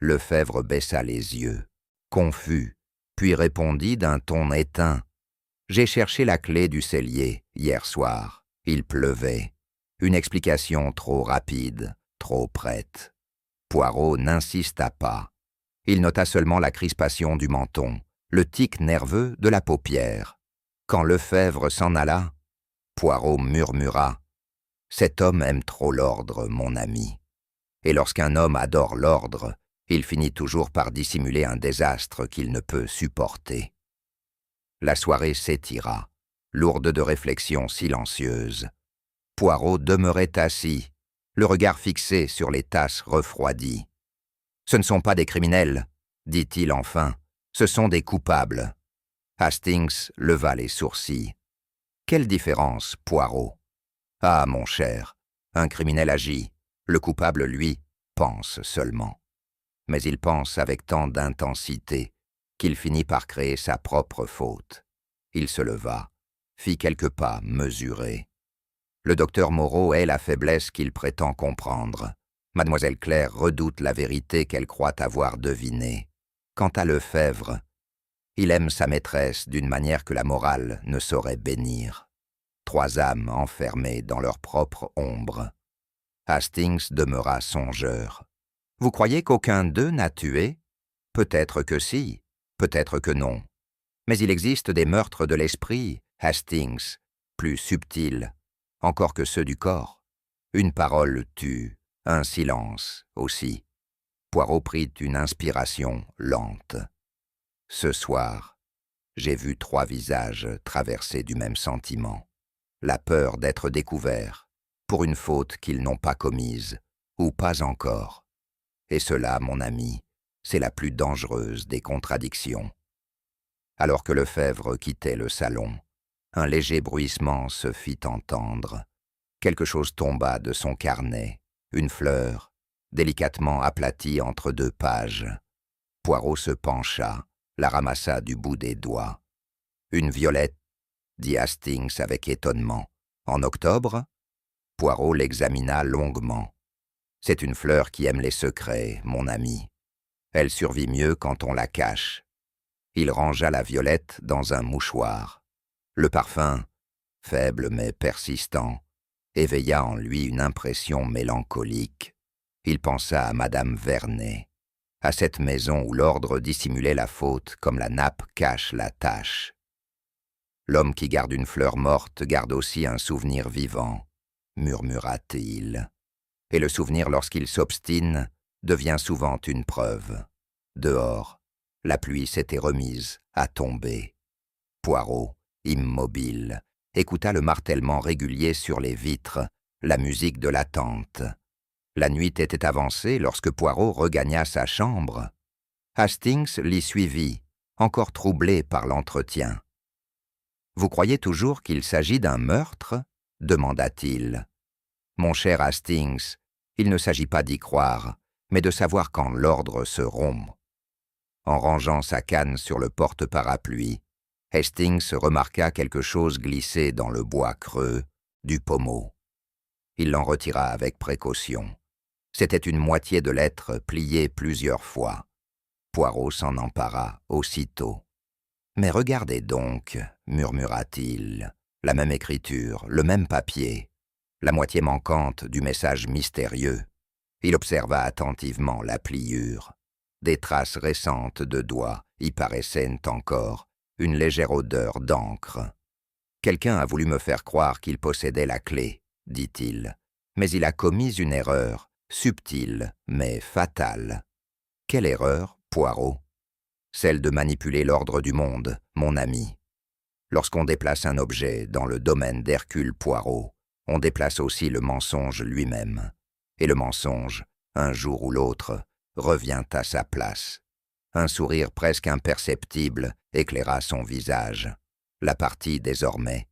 Lefebvre baissa les yeux, confus, puis répondit d'un ton éteint. « J'ai cherché la clé du cellier hier soir. Il pleuvait. Une explication trop rapide, trop prête. » Poirot n'insista pas. Il nota seulement la crispation du menton, le tic nerveux de la paupière. Quand Lefebvre s'en alla, Poirot murmura « Cet homme aime trop l'ordre, mon ami. » Et lorsqu'un homme adore l'ordre, il finit toujours par dissimuler un désastre qu'il ne peut supporter. La soirée s'étira, lourde de réflexions silencieuses. Poirot demeurait assis, le regard fixé sur les tasses refroidies. « Ce ne sont pas des criminels, » dit-il enfin, « ce sont des coupables. » Hastings leva les sourcils. « Quelle différence, Poirot ? Ah, mon cher, un criminel agit, le coupable, lui, pense seulement. Mais il pense avec tant d'intensité qu'il finit par créer sa propre faute. » Il se leva, fit quelques pas mesurés. « Le docteur Moreau est la faiblesse qu'il prétend comprendre. Mademoiselle Claire redoute la vérité qu'elle croit avoir devinée. Quant à Lefebvre, il aime sa maîtresse d'une manière que la morale ne saurait bénir. 3 âmes enfermées dans leur propre ombre. » Hastings demeura songeur. « Vous croyez qu'aucun d'eux n'a tué ? Peut-être que si, peut-être que non. Mais il existe des meurtres de l'esprit, Hastings, plus subtils, encore que ceux du corps. Une parole tue, un silence aussi. » Poirot prit une inspiration lente. « Ce soir, j'ai vu 3 visages traversés du même sentiment. La peur d'être découvert pour une faute qu'ils n'ont pas commise, ou pas encore. Et cela, mon ami, c'est la plus dangereuse des contradictions. » Alors que Lefebvre quittait le salon, Un léger bruissement se fit entendre. Quelque chose tomba de son carnet, une fleur, délicatement aplatie entre deux pages. Poirot se pencha, la ramassa du bout des doigts. « Une violette » dit Hastings avec étonnement. « En octobre ?» Poirot l'examina longuement. « C'est une fleur qui aime les secrets, mon ami. Elle survit mieux quand on la cache. » Il rangea la violette dans un mouchoir. Le parfum, faible mais persistant, éveilla en lui une impression mélancolique. Il pensa à Madame Vernet, à cette maison où l'ordre dissimulait la faute comme la nappe cache la tache. L'homme qui garde une fleur morte garde aussi un souvenir vivant, murmura-t-il. Et le souvenir, lorsqu'il s'obstine, devient souvent une preuve. Dehors, la pluie s'était remise à tomber. Poirot, immobile, écouta le martèlement régulier sur les vitres, la musique de l'attente. La nuit était avancée lorsque Poirot regagna sa chambre. Hastings l'y suivit, encore troublé par l'entretien. « Vous croyez toujours qu'il s'agit d'un meurtre ?» demanda-t-il. « Mon cher Hastings, il ne s'agit pas d'y croire, mais de savoir quand l'ordre se rompt. » En rangeant sa canne sur le porte-parapluie, Hastings remarqua quelque chose glisser dans le bois creux du pommeau. Il l'en retira avec précaution. C'était une moitié de lettre pliée plusieurs fois. Poirot s'en empara aussitôt. « Mais regardez donc, murmura-t-il, la même écriture, le même papier, la moitié manquante du message mystérieux. » Il observa attentivement la pliure. Des traces récentes de doigts y paraissaient encore, une légère odeur d'encre. « Quelqu'un a voulu me faire croire qu'il possédait la clé, dit-il, mais il a commis une erreur, subtile mais fatale. » « Quelle erreur, Poirot ? » « Celle de manipuler l'ordre du monde, mon ami. Lorsqu'on déplace un objet dans le domaine d'Hercule Poirot, on déplace aussi le mensonge lui-même. Et le mensonge, un jour ou l'autre, revient à sa place. » Un sourire presque imperceptible éclaira son visage. La partie, désormais,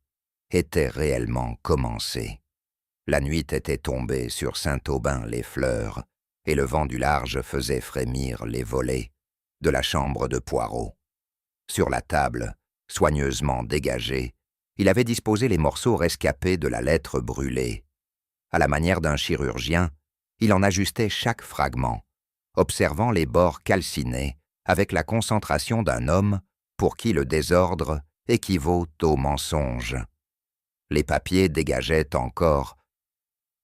était réellement commencée. La nuit était tombée sur Saint-Aubin-les-Fleurs, et le vent du large faisait frémir les volets de la chambre de Poirot. Sur la table, soigneusement dégagée, il avait disposé les morceaux rescapés de la lettre brûlée. À la manière d'un chirurgien, il en ajustait chaque fragment, observant les bords calcinés avec la concentration d'un homme pour qui le désordre équivaut au mensonge. Les papiers dégageaient encore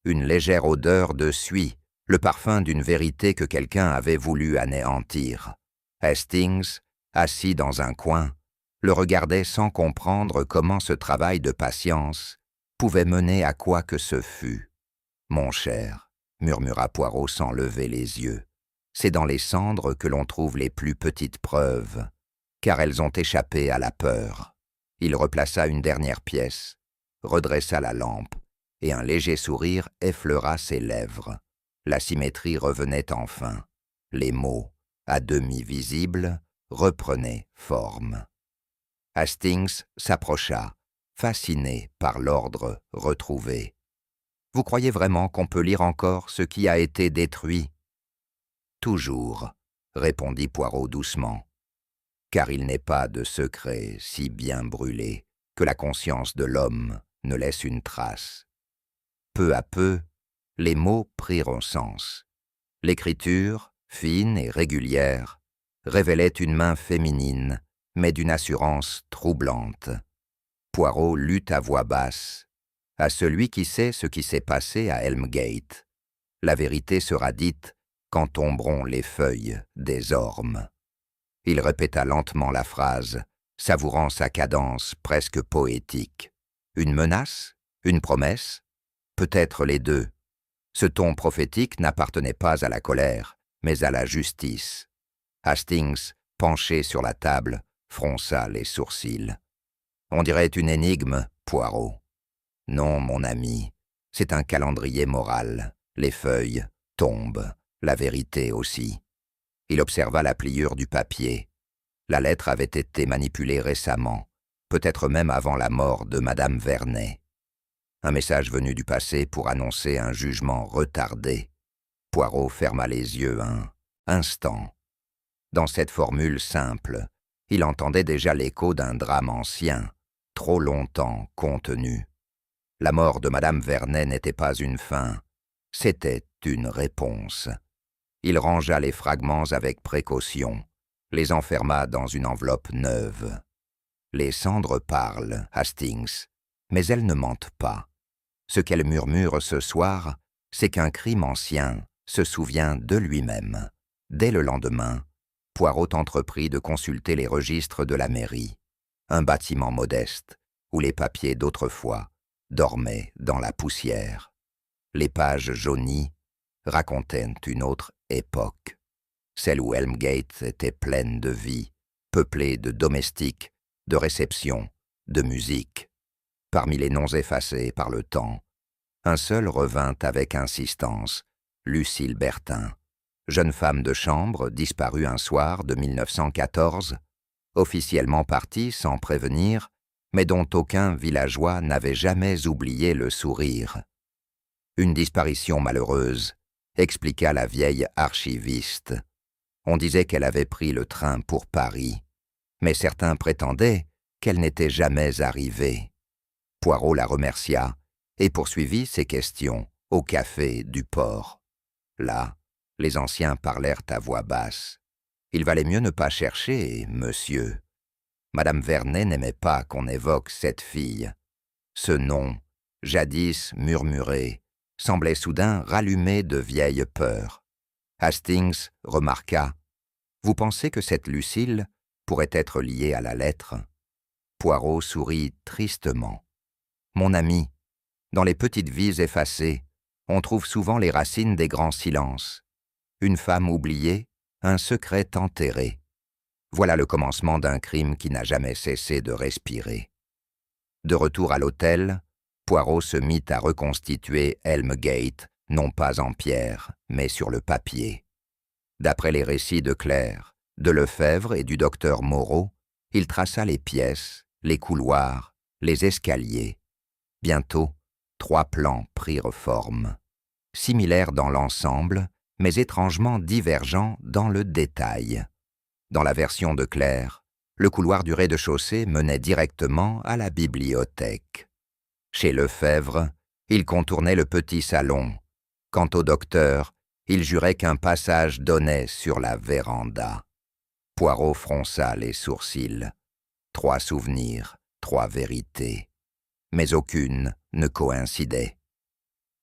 une légère odeur de suie, le parfum d'une vérité que quelqu'un avait voulu anéantir. Hastings, assis dans un coin, le regardait sans comprendre comment ce travail de patience pouvait mener à quoi que ce fût. « Mon cher, » murmura Poirot sans lever les yeux, « c'est dans les cendres que l'on trouve les plus petites preuves, car elles ont échappé à la peur. » Il replaça une dernière pièce, redressa la lampe, et un léger sourire effleura ses lèvres. La symétrie revenait enfin. Les mots, à demi visibles, reprenaient forme. Hastings s'approcha, fasciné par l'ordre retrouvé. « Vous croyez vraiment qu'on peut lire encore ce qui a été détruit ?»« Toujours, » répondit Poirot doucement, « car il n'est pas de secret si bien brûlé que la conscience de l'homme ne laisse une trace. » Peu à peu, les mots prirent sens. L'écriture, fine et régulière, révélait une main féminine, mais d'une assurance troublante. Poirot lut à voix basse. « À celui qui sait ce qui s'est passé à Helmgate, la vérité sera dite quand tomberont les feuilles des ormes. » Il répéta lentement la phrase, savourant sa cadence presque poétique. Une menace ? Une promesse ? Peut-être les deux. Ce ton prophétique n'appartenait pas à la colère, mais à la justice. Hastings, penché sur la table, fronça les sourcils. « On dirait une énigme, Poirot. » »« Non, mon ami, c'est un calendrier moral. Les feuilles tombent, la vérité aussi. » Il observa la pliure du papier. La lettre avait été manipulée récemment. peut-être même avant la mort de Madame Vernet. Un message venu du passé pour annoncer un jugement retardé. Poirot ferma les yeux un instant. Dans cette formule simple, il entendait déjà l'écho d'un drame ancien, trop longtemps contenu. La mort de Madame Vernet n'était pas une fin, c'était une réponse. Il rangea les fragments avec précaution, les enferma dans une enveloppe neuve. Les cendres parlent, Hastings, mais elles ne mentent pas. Ce qu'elles murmurent ce soir, c'est qu'un crime ancien se souvient de lui-même. Dès le lendemain, Poirot entreprit de consulter les registres de la mairie, un bâtiment modeste où les papiers d'autrefois dormaient dans la poussière. Les pages jaunies racontaient une autre époque, celle où Elmgate était pleine de vie, peuplée de domestiques, de réceptions, de musique. Parmi les noms effacés par le temps, un seul revint avec insistance, Lucille Bertin, jeune femme de chambre disparue un soir de 1914, officiellement partie sans prévenir, mais dont aucun villageois n'avait jamais oublié le sourire. Une disparition malheureuse, expliqua la vieille archiviste. On disait qu'elle avait pris le train pour Paris, mais certains prétendaient qu'elle n'était jamais arrivée. Poirot la remercia et poursuivit ses questions au café du port. Là, les anciens parlèrent à voix basse. Il valait mieux ne pas chercher, monsieur. Madame Vernet n'aimait pas qu'on évoque cette fille. Ce nom, jadis murmuré, semblait soudain rallumer de vieilles peurs. Hastings remarqua « Vous pensez que cette Lucille pourrait être liée à la lettre ?» Poirot sourit tristement. « Mon ami, dans les petites vies effacées, on trouve souvent les racines des grands silences. Une femme oubliée, un secret enterré. Voilà le commencement d'un crime qui n'a jamais cessé de respirer. » De retour à l'hôtel, Poirot se mit à reconstituer Elmgate, non pas en pierre, mais sur le papier. D'après les récits de Claire, de Lefebvre et du docteur Moreau, il traça les pièces, les couloirs, les escaliers. Bientôt, 3 plans prirent forme. Similaires dans l'ensemble, mais étrangement divergents dans le détail. Dans la version de Claire, le couloir du rez-de-chaussée menait directement à la bibliothèque. Chez Lefebvre, il contournait le petit salon. Quant au docteur, il jurait qu'un passage donnait sur la véranda. Poirot fronça les sourcils. 3 souvenirs, 3 vérités. Mais aucune ne coïncidait.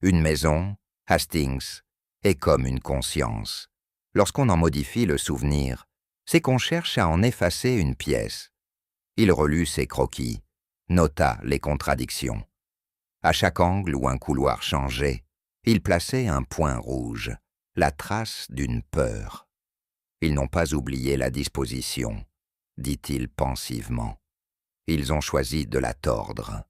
Une maison, Hastings, est comme une conscience. Lorsqu'on en modifie le souvenir, c'est qu'on cherche à en effacer une pièce. Il relut ses croquis, nota les contradictions. À chaque angle où un couloir changeait, il plaçait un point rouge, la trace d'une peur. Ils n'ont pas oublié la disposition, dit-il pensivement. Ils ont choisi de la tordre.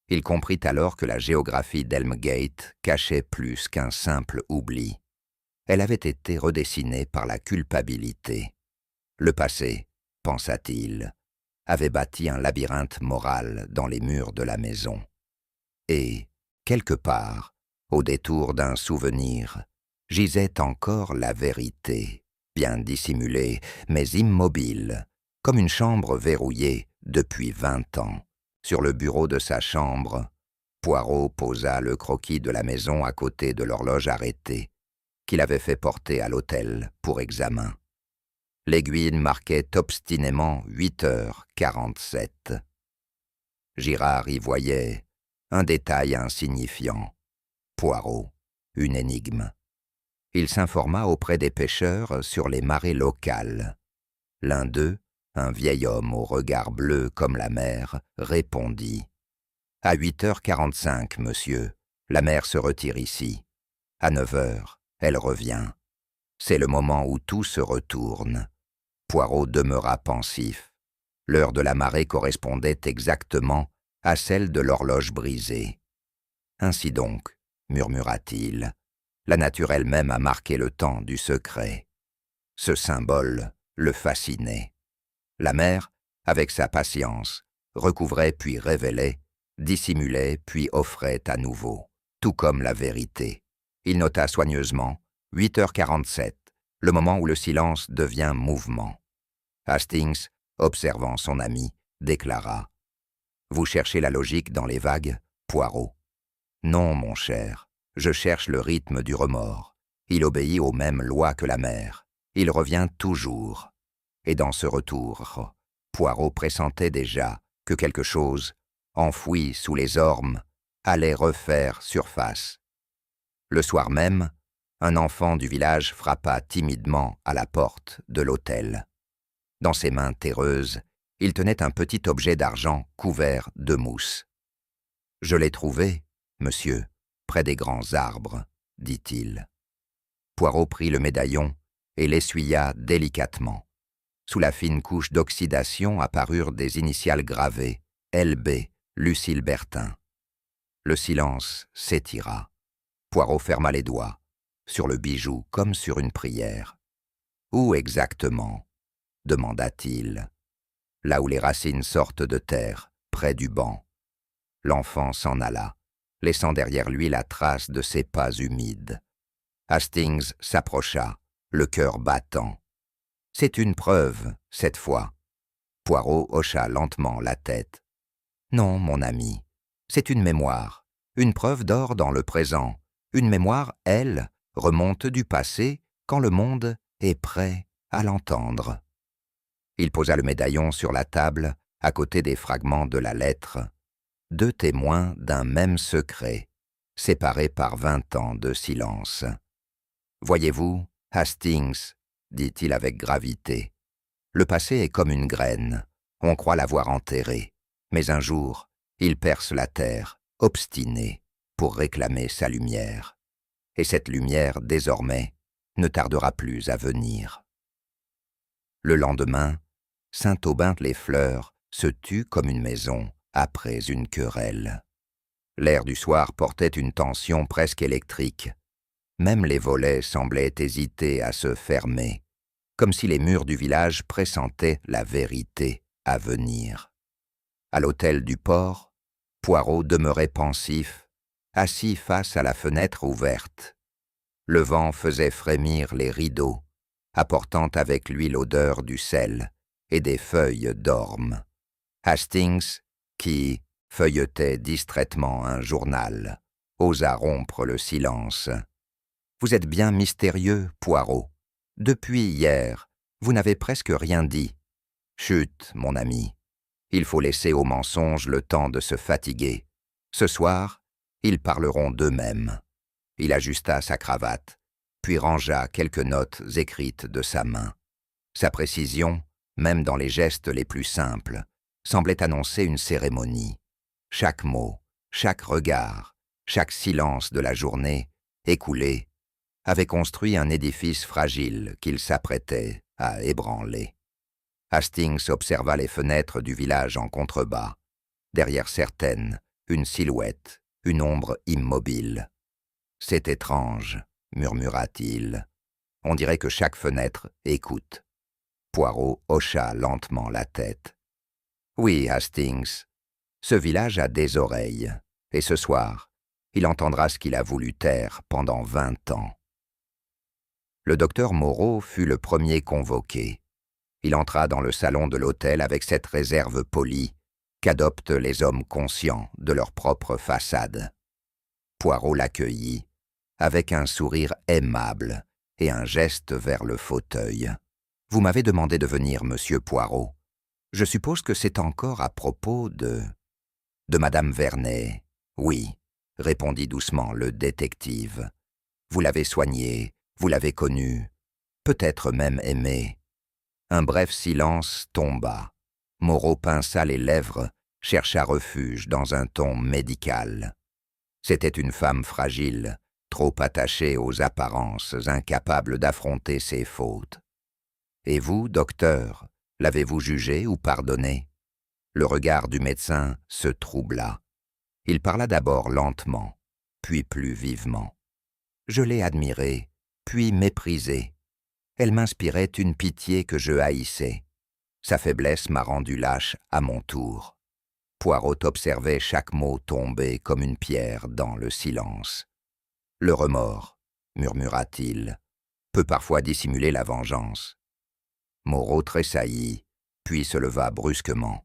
Il comprit alors que la géographie d'Elmgate cachait plus qu'un simple oubli. Elle avait été redessinée par la culpabilité. Le passé, pensa-t-il, avait bâti un labyrinthe moral dans les murs de la maison. Et, quelque part, au détour d'un souvenir, gisait encore la vérité, bien dissimulée, mais immobile, comme une chambre verrouillée depuis 20 ans. Sur le bureau de sa chambre, Poirot posa le croquis de la maison à côté de l'horloge arrêtée, qu'il avait fait porter à l'hôtel pour examen. L'aiguille marquait obstinément 8h47. Girard y voyait un détail insignifiant. Poirot, une énigme. Il s'informa auprès des pêcheurs sur les marées locales. L'un d'eux, un vieil homme au regard bleu comme la mer, répondit « À 8h45, monsieur, la mer se retire ici. À 9h, elle revient. C'est le moment où tout se retourne. » Poirot demeura pensif. L'heure de la marée correspondait exactement à celle de l'horloge brisée. « Ainsi donc, murmura-t-il, la nature elle-même a marqué le temps du secret. » Ce symbole le fascinait. La mer, avec sa patience, recouvrait puis révélait, dissimulait puis offrait à nouveau, tout comme la vérité. Il nota soigneusement 8h47, le moment où le silence devient mouvement. Hastings, observant son ami, déclara « Vous cherchez la logique dans les vagues, Poirot. Non, mon cher, je cherche le rythme du remords. Il obéit aux mêmes lois que la mer. Il revient toujours. » Et dans ce retour, Poirot pressentait déjà que quelque chose, enfoui sous les ormes, allait refaire surface. Le soir même, un enfant du village frappa timidement à la porte de l'hôtel. Dans ses mains terreuses, il tenait un petit objet d'argent couvert de mousse. « Je l'ai trouvé, monsieur, près des grands arbres, » dit-il. Poirot prit le médaillon et l'essuya délicatement. Sous la fine couche d'oxydation apparurent des initiales gravées, LB, Lucille Bertin. Le silence s'étira. Poirot ferma les doigts, sur le bijou comme sur une prière. « Où exactement ?» demanda-t-il. « Là où les racines sortent de terre, près du banc. » L'enfant s'en alla, laissant derrière lui la trace de ses pas humides. Hastings s'approcha, le cœur battant. « C'est une preuve, cette fois. » Poirot hocha lentement la tête. « Non, mon ami, c'est une mémoire, une preuve d'or dans le présent. Une mémoire, elle, remonte du passé quand le monde est prêt à l'entendre. » Il posa le médaillon sur la table, à côté des fragments de la lettre. Deux témoins d'un même secret, séparés par 20 ans de silence. « Voyez-vous, Hastings, dit-il avec gravité, le passé est comme une graine, on croit l'avoir enterrée, mais un jour, il perce la terre, obstiné, pour réclamer sa lumière. Et cette lumière, désormais, ne tardera plus à venir. » Le lendemain, Saint-Aubin-les-Fleurs se tut comme une maison après une querelle. L'air du soir portait une tension presque électrique. Même les volets semblaient hésiter à se fermer, comme si les murs du village pressentaient la vérité à venir. À l'hôtel du port, Poirot demeurait pensif, assis face à la fenêtre ouverte. Le vent faisait frémir les rideaux, apportant avec lui l'odeur du sel et des feuilles d'orme. Hastings, qui feuilletait distraitement un journal, osa rompre le silence. « Vous êtes bien mystérieux, Poirot. Depuis hier, vous n'avez presque rien dit. Chut, mon ami. Il faut laisser aux mensonges le temps de se fatiguer. Ce soir, ils parleront d'eux-mêmes. » Il ajusta sa cravate, puis rangea quelques notes écrites de sa main. Sa précision, même dans les gestes les plus simples, semblait annoncer une cérémonie. Chaque mot, chaque regard, chaque silence de la journée, écoulée, avait construit un édifice fragile qu'il s'apprêtait à ébranler. Hastings observa les fenêtres du village en contrebas. Derrière certaines, une silhouette, une ombre immobile. « C'est étrange, » murmura-t-il. « On dirait que chaque fenêtre écoute. » Poirot hocha lentement la tête. « Oui, Hastings, ce village a des oreilles, et ce soir, il entendra ce qu'il a voulu taire pendant 20 ans. » Le docteur Moreau fut le premier convoqué. Il entra dans le salon de l'hôtel avec cette réserve polie qu'adoptent les hommes conscients de leur propre façade. Poirot l'accueillit avec un sourire aimable et un geste vers le fauteuil. « Vous m'avez demandé de venir, monsieur Poirot. Je suppose que c'est encore à propos de Madame Vernet. »« Oui, » répondit doucement le détective. « Vous l'avez soignée, vous l'avez connue, peut-être même aimée. » Un bref silence tomba. Moreau pinça les lèvres, chercha refuge dans un ton médical. C'était une femme fragile, trop attachée aux apparences, incapable d'affronter ses fautes. « Et vous, docteur, l'avez-vous jugée ou pardonnée ?» Le regard du médecin se troubla. Il parla d'abord lentement, puis plus vivement. « Je l'ai admirée, puis méprisée. Elle m'inspirait une pitié que je haïssais. Sa faiblesse m'a rendu lâche à mon tour. Poirot observait chaque mot tomber comme une pierre dans le silence. Le remords, murmura-t-il, peut parfois dissimuler la vengeance. Moreau tressaillit, puis se leva brusquement.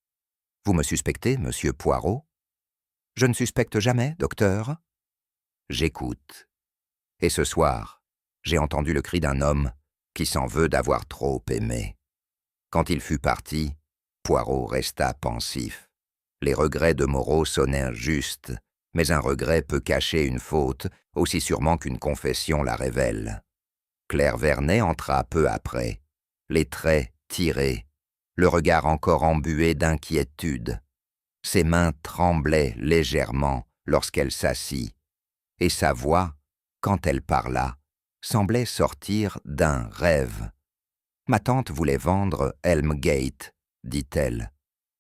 « Vous me suspectez, monsieur Poirot ?»« Je ne suspecte jamais, docteur. »« J'écoute. Et ce soir, j'ai entendu le cri d'un homme qui s'en veut d'avoir trop aimé. » Quand il fut parti, Poirot resta pensif. Les regrets de Moreau sonnèrent justes, mais un regret peut cacher une faute aussi sûrement qu'une confession la révèle. Claire Vernet entra peu après, les traits tirés, le regard encore embué d'inquiétude. Ses mains tremblaient légèrement lorsqu'elle s'assit, et sa voix, quand elle parla, semblait sortir d'un rêve. « Ma tante voulait vendre Elmgate, dit-elle.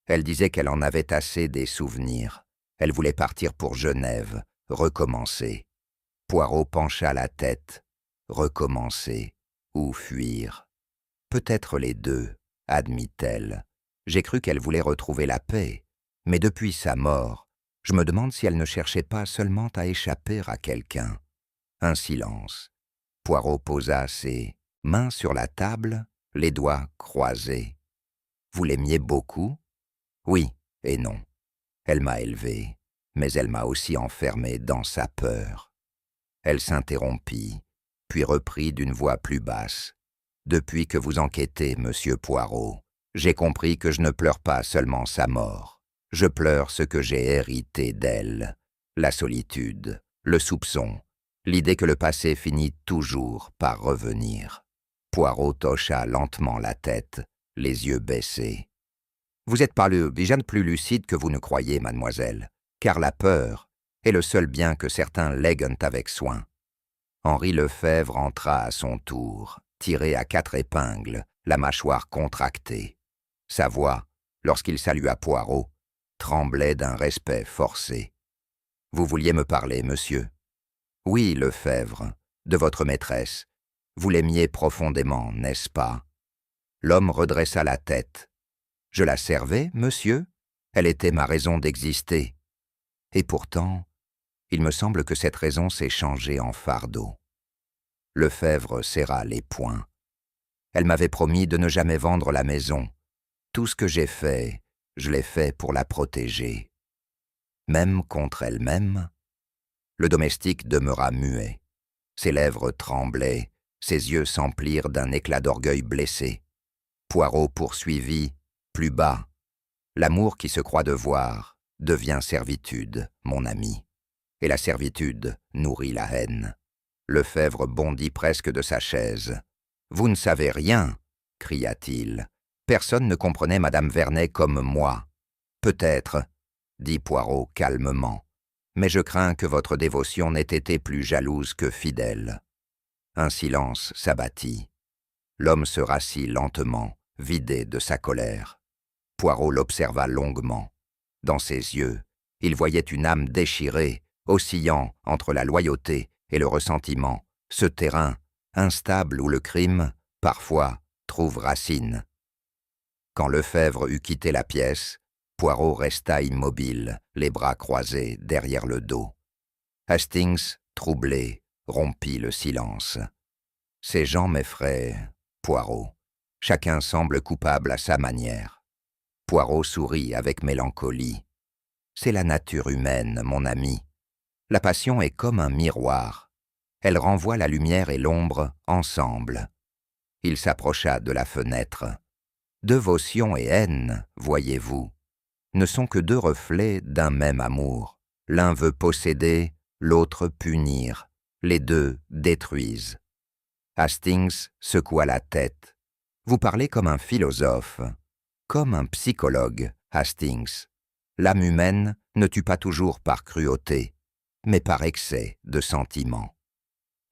Elle disait qu'elle en avait assez des souvenirs. Elle voulait partir pour Genève, recommencer. » Poirot pencha la tête. Recommencer ou fuir. « Peut-être les deux, admit-elle. J'ai cru qu'elle voulait retrouver la paix. Mais depuis sa mort, je me demande si elle ne cherchait pas seulement à échapper à quelqu'un. » Un silence. Poirot posa ses mains sur la table, les doigts croisés. « Vous l'aimiez beaucoup ?»« Oui et non. Elle m'a élevé, mais elle m'a aussi enfermé dans sa peur. » Elle s'interrompit, puis reprit d'une voix plus basse. « Depuis que vous enquêtez, monsieur Poirot, j'ai compris que je ne pleure pas seulement sa mort. Je pleure ce que j'ai hérité d'elle, la solitude, le soupçon, l'idée que le passé finit toujours par revenir. » Poirot hocha lentement la tête, les yeux baissés. « Vous êtes par le bien plus lucide que vous ne croyez, mademoiselle, car la peur est le seul bien que certains lèguent avec soin. » Henri Lefebvre entra à son tour, tiré à 4 épingles, la mâchoire contractée. Sa voix, lorsqu'il salua Poirot, tremblait d'un respect forcé. « Vous vouliez me parler, monsieur ?»« Oui, Lefebvre, de votre maîtresse. Vous l'aimiez profondément, n'est-ce pas ?» L'homme redressa la tête. « Je la servais, monsieur? Elle était ma raison d'exister. Et pourtant, il me semble que cette raison s'est changée en fardeau. » Lefebvre serra les poings. « Elle m'avait promis de ne jamais vendre la maison. Tout ce que j'ai fait, je l'ai fait pour la protéger. » Même contre elle-même, le domestique demeura muet. Ses lèvres tremblaient, ses yeux s'emplirent d'un éclat d'orgueil blessé. Poirot poursuivit, plus bas. « L'amour qui se croit devoir devient servitude, mon ami. Et la servitude nourrit la haine. » Lefebvre bondit presque de sa chaise. « Vous ne savez rien !» cria-t-il. « Personne ne comprenait madame Vernet comme moi. »« Peut-être, » dit Poirot calmement, « mais je crains que votre dévotion n'ait été plus jalouse que fidèle. » Un silence s'abattit. L'homme se rassit lentement, vidé de sa colère. Poirot l'observa longuement. Dans ses yeux, il voyait une âme déchirée, oscillant entre la loyauté et le ressentiment, ce terrain instable où le crime, parfois, trouve racine. Quand Lefebvre eut quitté la pièce, Poirot resta immobile, les bras croisés derrière le dos. Hastings, troublé, rompit le silence. « Ces gens m'effraient, Poirot. Chacun semble coupable à sa manière. » Poirot sourit avec mélancolie. « C'est la nature humaine, mon ami. La passion est comme un miroir. Elle renvoie la lumière et l'ombre ensemble. » Il s'approcha de la fenêtre. « Dévotion et haine, voyez-vous, ne sont que deux reflets d'un même amour. L'un veut posséder, l'autre punir. Les deux détruisent. » Hastings secoua la tête. « Vous parlez comme un philosophe, comme un psychologue, Hastings. L'âme humaine ne tue pas toujours par cruauté, mais par excès de sentiment. »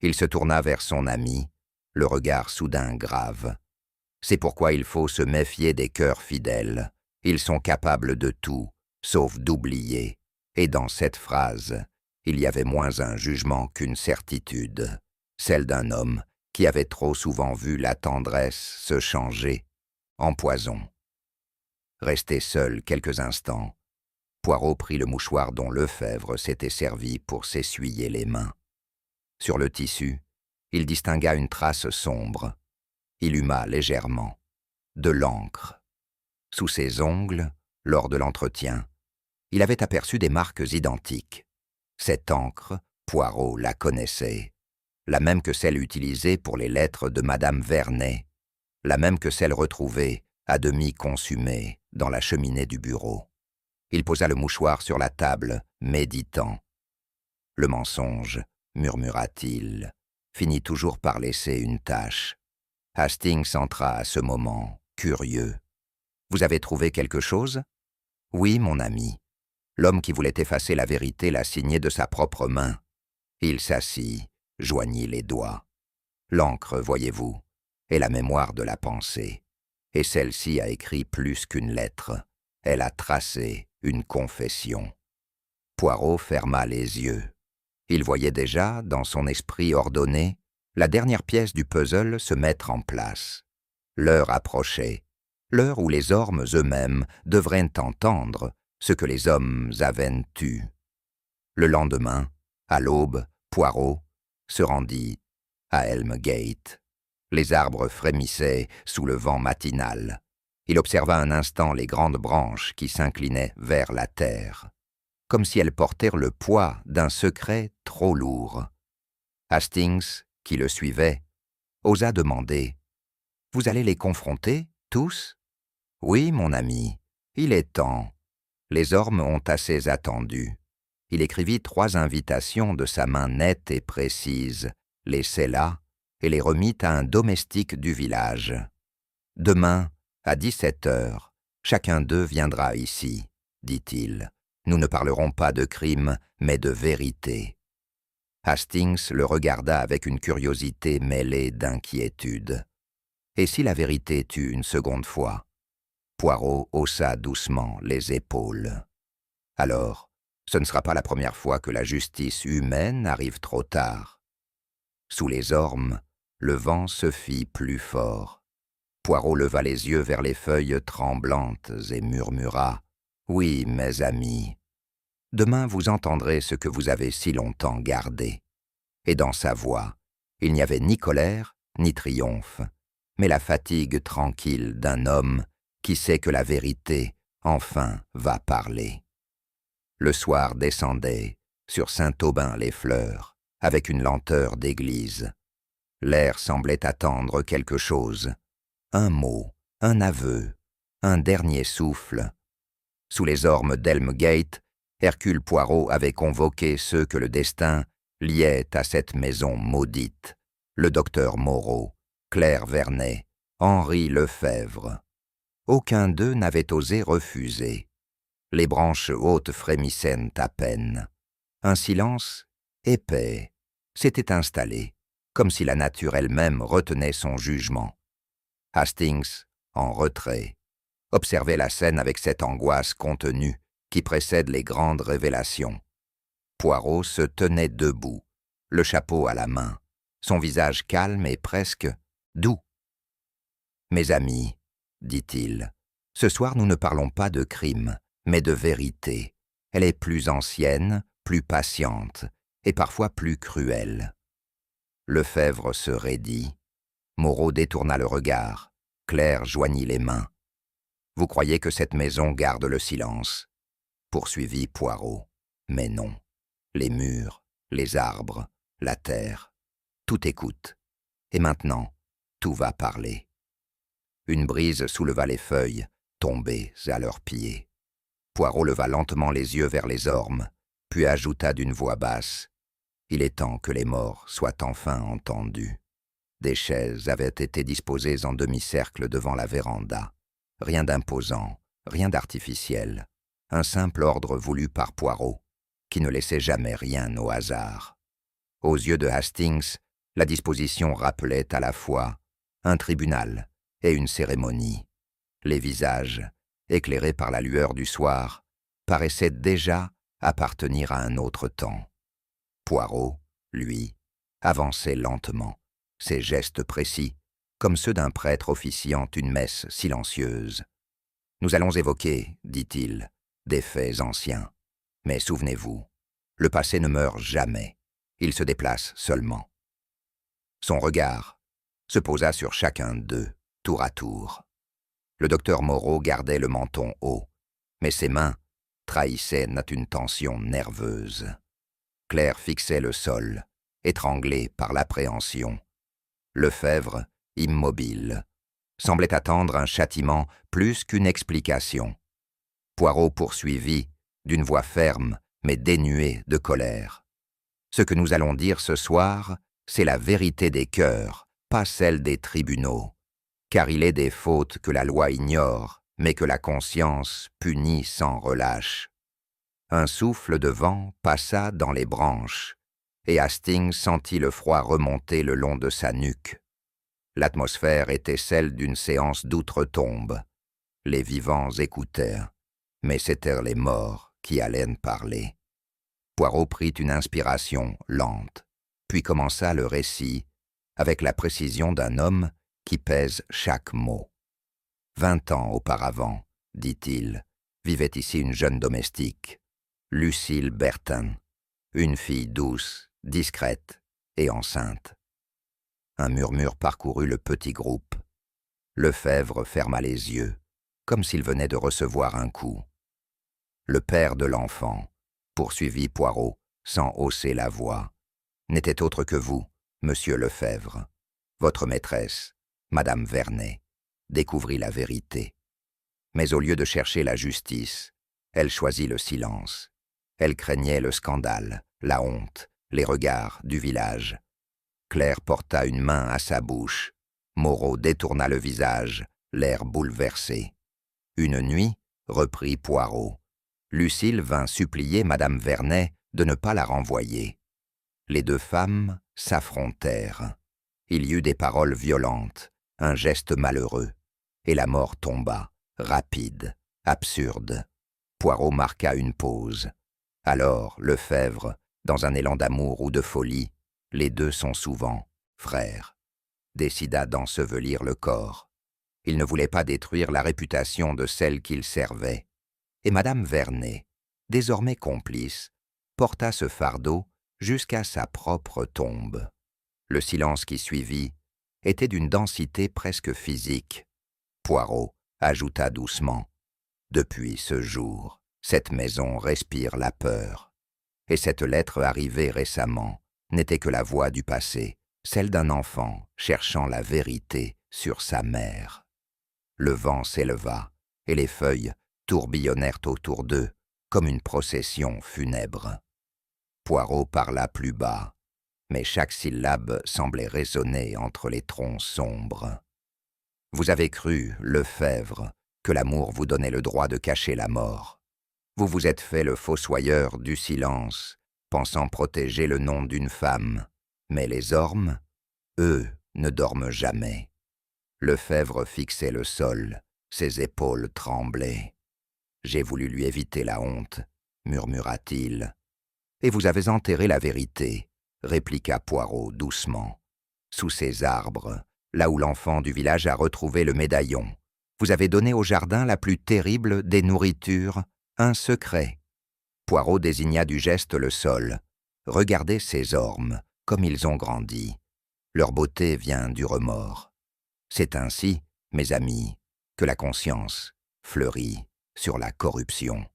Il se tourna vers son ami, le regard soudain grave. « C'est pourquoi il faut se méfier des cœurs fidèles. Ils sont capables de tout, sauf d'oublier. » Et dans cette phrase, il y avait moins un jugement qu'une certitude, celle d'un homme qui avait trop souvent vu la tendresse se changer en poison. Resté seul quelques instants, Poirot prit le mouchoir dont Lefebvre s'était servi pour s'essuyer les mains. Sur le tissu, il distingua une trace sombre. Il huma légèrement. De l'encre. Sous ses ongles, lors de l'entretien, il avait aperçu des marques identiques. Cette encre, Poirot la connaissait. La même que celle utilisée pour les lettres de Madame Vernet. La même que celle retrouvée, à demi consumée, dans la cheminée du bureau. Il posa le mouchoir sur la table, méditant. Le mensonge, murmura-t-il, finit toujours par laisser une tache. Hastings entra à ce moment, curieux. « Vous avez trouvé quelque chose ?»« Oui, mon ami. L'homme qui voulait effacer la vérité l'a signé de sa propre main. » Il s'assit, joignit les doigts. L'encre, voyez-vous, est la mémoire de la pensée. Et celle-ci a écrit plus qu'une lettre. Elle a tracé une confession. Poirot ferma les yeux. Il voyait déjà, dans son esprit ordonné, la dernière pièce du puzzle se mettre en place. L'heure approchait, l'heure où les ormes eux-mêmes devraient entendre ce que les hommes avaient eu. Le lendemain, à l'aube, Poirot se rendit à Elmgate. Les arbres frémissaient sous le vent matinal. Il observa un instant les grandes branches qui s'inclinaient vers la terre, comme si elles portèrent le poids d'un secret trop lourd. Hastings, qui le suivait, osa demander « Vous allez les confronter, tous ?»« Oui, mon ami, il est temps. » Les ormes ont assez attendu. Il écrivit 3 invitations de sa main nette et précise, les scella et les remit à un domestique du village. « Demain, à 17 heures, chacun d'eux viendra ici, dit-il. Nous ne parlerons pas de crime, mais de vérité. » Hastings le regarda avec une curiosité mêlée d'inquiétude. Et si la vérité tue une seconde fois? Poirot haussa doucement les épaules. Alors, ce ne sera pas la première fois que la justice humaine arrive trop tard. Sous les ormes, le vent se fit plus fort. Poirot leva les yeux vers les feuilles tremblantes et murmura « Oui, mes amis, demain vous entendrez ce que vous avez si longtemps gardé. » Et dans sa voix, il n'y avait ni colère, ni triomphe, mais la fatigue tranquille d'un homme qui sait que la vérité, enfin, va parler. Le soir descendait, sur Saint-Aubin-les-Fleurs, avec une lenteur d'église. L'air semblait attendre quelque chose, un mot, un aveu, un dernier souffle. Sous les ormes d'Elmgate, Hercule Poirot avait convoqué ceux que le destin liait à cette maison maudite, le docteur Moreau, Claire Vernet, Henri Lefebvre. Aucun d'eux n'avait osé refuser. Les branches hautes frémissaient à peine. Un silence épais s'était installé, comme si la nature elle-même retenait son jugement. Hastings, en retrait, observait la scène avec cette angoisse contenue qui précède les grandes révélations. Poirot se tenait debout, le chapeau à la main, son visage calme et presque doux. « Mes amis, dit-il, ce soir nous ne parlons pas de crime, mais de vérité. Elle est plus ancienne, plus patiente, et parfois plus cruelle. » Lefebvre se raidit. Moreau détourna le regard. Claire joignit les mains. « Vous croyez que cette maison garde le silence ?» poursuivit Poirot. Mais non. Les murs, les arbres, la terre, tout écoute. Et maintenant, tout va parler. Une brise souleva les feuilles, tombées à leurs pieds. Poirot leva lentement les yeux vers les ormes, puis ajouta d'une voix basse « Il est temps que les morts soient enfin entendus. » Des chaises avaient été disposées en demi-cercle devant la véranda. Rien d'imposant, rien d'artificiel. Un simple ordre voulu par Poirot, qui ne laissait jamais rien au hasard. Aux yeux de Hastings, la disposition rappelait à la fois un tribunal et une cérémonie. Les visages, éclairés par la lueur du soir, paraissaient déjà appartenir à un autre temps. Poirot, lui, avançait lentement, ses gestes précis, comme ceux d'un prêtre officiant une messe silencieuse. « Nous allons évoquer, dit-il, des faits anciens. Mais souvenez-vous, le passé ne meurt jamais, il se déplace seulement. Son regard se posa sur chacun d'eux, tour à tour. Le docteur Moreau gardait le menton haut, mais ses mains trahissaient une tension nerveuse. Claire fixait le sol, étranglée par l'appréhension. Lefebvre, immobile, semblait attendre un châtiment plus qu'une explication. Poirot poursuivit, d'une voix ferme, mais dénuée de colère. Ce que nous allons dire ce soir, c'est la vérité des cœurs, pas celle des tribunaux, car il est des fautes que la loi ignore, mais que la conscience punit sans relâche. Un souffle de vent passa dans les branches, et Hastings sentit le froid remonter le long de sa nuque. L'atmosphère était celle d'une séance d'outre-tombe. Les vivants écoutèrent, mais c'étaient les morts qui allaient parler. Poirot prit une inspiration lente, puis commença le récit avec la précision d'un homme qui pèse chaque mot. 20 ans auparavant, dit-il, vivait ici une jeune domestique, Lucille Bertin, une fille douce, discrète et enceinte. Un murmure parcourut le petit groupe. Lefebvre ferma les yeux, comme s'il venait de recevoir un coup. Le père de l'enfant, poursuivit Poirot, sans hausser la voix, n'était autre que vous, monsieur Lefebvre. Votre maîtresse, madame Vernet, découvrit la vérité. Mais au lieu de chercher la justice, elle choisit le silence. Elle craignait le scandale, la honte, les regards du village. Claire porta une main à sa bouche. Moreau détourna le visage, l'air bouleversé. Une nuit, reprit Poirot, Lucille vint supplier madame Vernet de ne pas la renvoyer. Les deux femmes s'affrontèrent. Il y eut des paroles violentes, un geste malheureux, et la mort tomba, rapide, absurde. Poirot marqua une pause. Alors, Lefebvre, dans un élan d'amour ou de folie, les deux sont souvent frères, décida d'ensevelir le corps. Il ne voulait pas détruire la réputation de celle qu'il servait. Et madame Vernet, désormais complice, porta ce fardeau jusqu'à sa propre tombe. Le silence qui suivit était d'une densité presque physique. Poirot ajouta doucement, « Depuis ce jour, cette maison respire la peur. » Et cette lettre arrivée récemment n'était que la voix du passé, celle d'un enfant cherchant la vérité sur sa mère. Le vent s'éleva, et les feuilles tourbillonnèrent autour d'eux comme une procession funèbre. Poirot parla plus bas, mais chaque syllabe semblait résonner entre les troncs sombres. Vous avez cru, Lefebvre, que l'amour vous donnait le droit de cacher la mort. Vous vous êtes fait le fossoyeur du silence, pensant protéger le nom d'une femme. Mais les ormes, eux, ne dorment jamais. Lefebvre fixait le sol, ses épaules tremblaient. J'ai voulu lui éviter la honte, murmura-t-il. Et vous avez enterré la vérité, répliqua Poirot doucement. Sous ces arbres, là où l'enfant du village a retrouvé le médaillon, vous avez donné au jardin la plus terrible des nourritures, un secret. Poirot désigna du geste le sol. Regardez ces ormes, comme ils ont grandi. Leur beauté vient du remords. C'est ainsi, mes amis, que la conscience fleurit sur la corruption.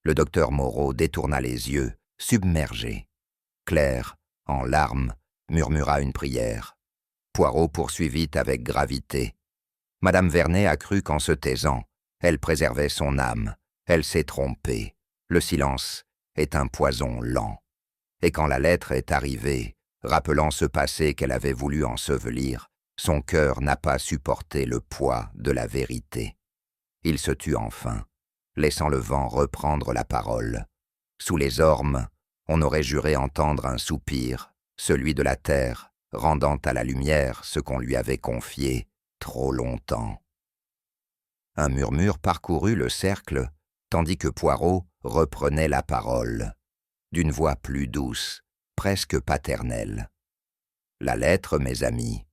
Le docteur Moreau détourna les yeux, submergé. Claire, en larmes, murmura une prière. Poirot poursuivit avec gravité. Madame Vernet a cru qu'en se taisant, elle préservait son âme. Elle s'est trompée. Le silence est un poison lent. Et quand la lettre est arrivée, rappelant ce passé qu'elle avait voulu ensevelir, son cœur n'a pas supporté le poids de la vérité. Il se tut enfin, laissant le vent reprendre la parole. Sous les ormes, on aurait juré entendre un soupir, celui de la terre, rendant à la lumière ce qu'on lui avait confié trop longtemps. Un murmure parcourut le cercle, tandis que Poirot reprenait la parole, d'une voix plus douce, presque paternelle. La lettre, mes amis,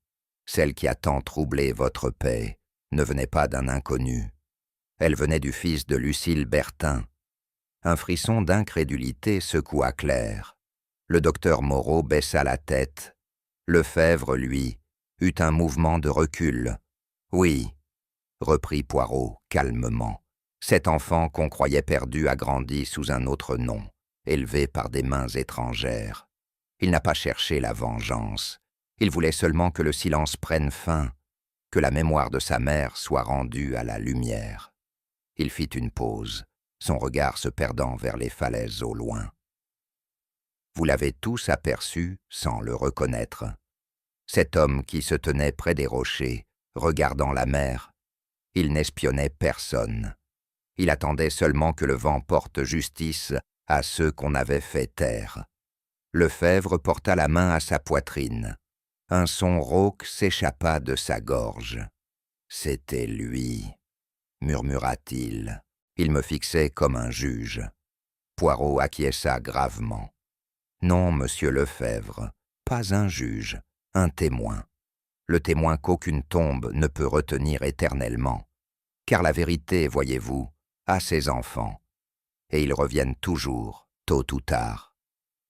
celle qui a tant troublé votre paix, ne venait pas d'un inconnu. Elle venait du fils de Lucille Bertin, Un frisson d'incrédulité secoua Claire. Le docteur Moreau baissa la tête. Lefebvre, lui, eut un mouvement de recul. « Oui, » reprit Poirot calmement. Cet enfant qu'on croyait perdu a grandi sous un autre nom, élevé par des mains étrangères. Il n'a pas cherché la vengeance. Il voulait seulement que le silence prenne fin, que la mémoire de sa mère soit rendue à la lumière. Il fit une pause, son regard se perdant vers les falaises au loin. Vous l'avez tous aperçu sans le reconnaître. Cet homme qui se tenait près des rochers, regardant la mer, il n'espionnait personne. Il attendait seulement que le vent porte justice à ceux qu'on avait fait taire. Lefebvre porta la main à sa poitrine. Un son rauque s'échappa de sa gorge. « C'était lui », murmura-t-il. Il me fixait comme un juge. Poirot acquiesça gravement. « Non, monsieur Lefebvre, pas un juge, un témoin. Le témoin qu'aucune tombe ne peut retenir éternellement. Car la vérité, voyez-vous, a ses enfants. Et ils reviennent toujours, tôt ou tard. »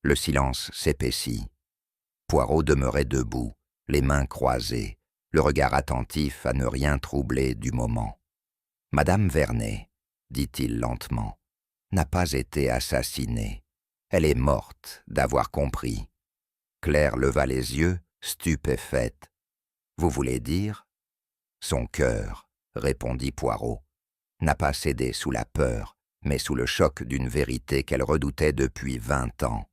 Le silence s'épaissit. Poirot demeurait debout, les mains croisées, le regard attentif à ne rien troubler du moment. « Madame Vernet, dit-il lentement, n'a pas été assassinée. Elle est morte d'avoir compris. » Claire leva les yeux, stupéfaite. « Vous voulez dire ?» ?»« Son cœur, » répondit Poirot, « n'a pas cédé sous la peur, mais sous le choc d'une vérité qu'elle redoutait depuis 20 ans.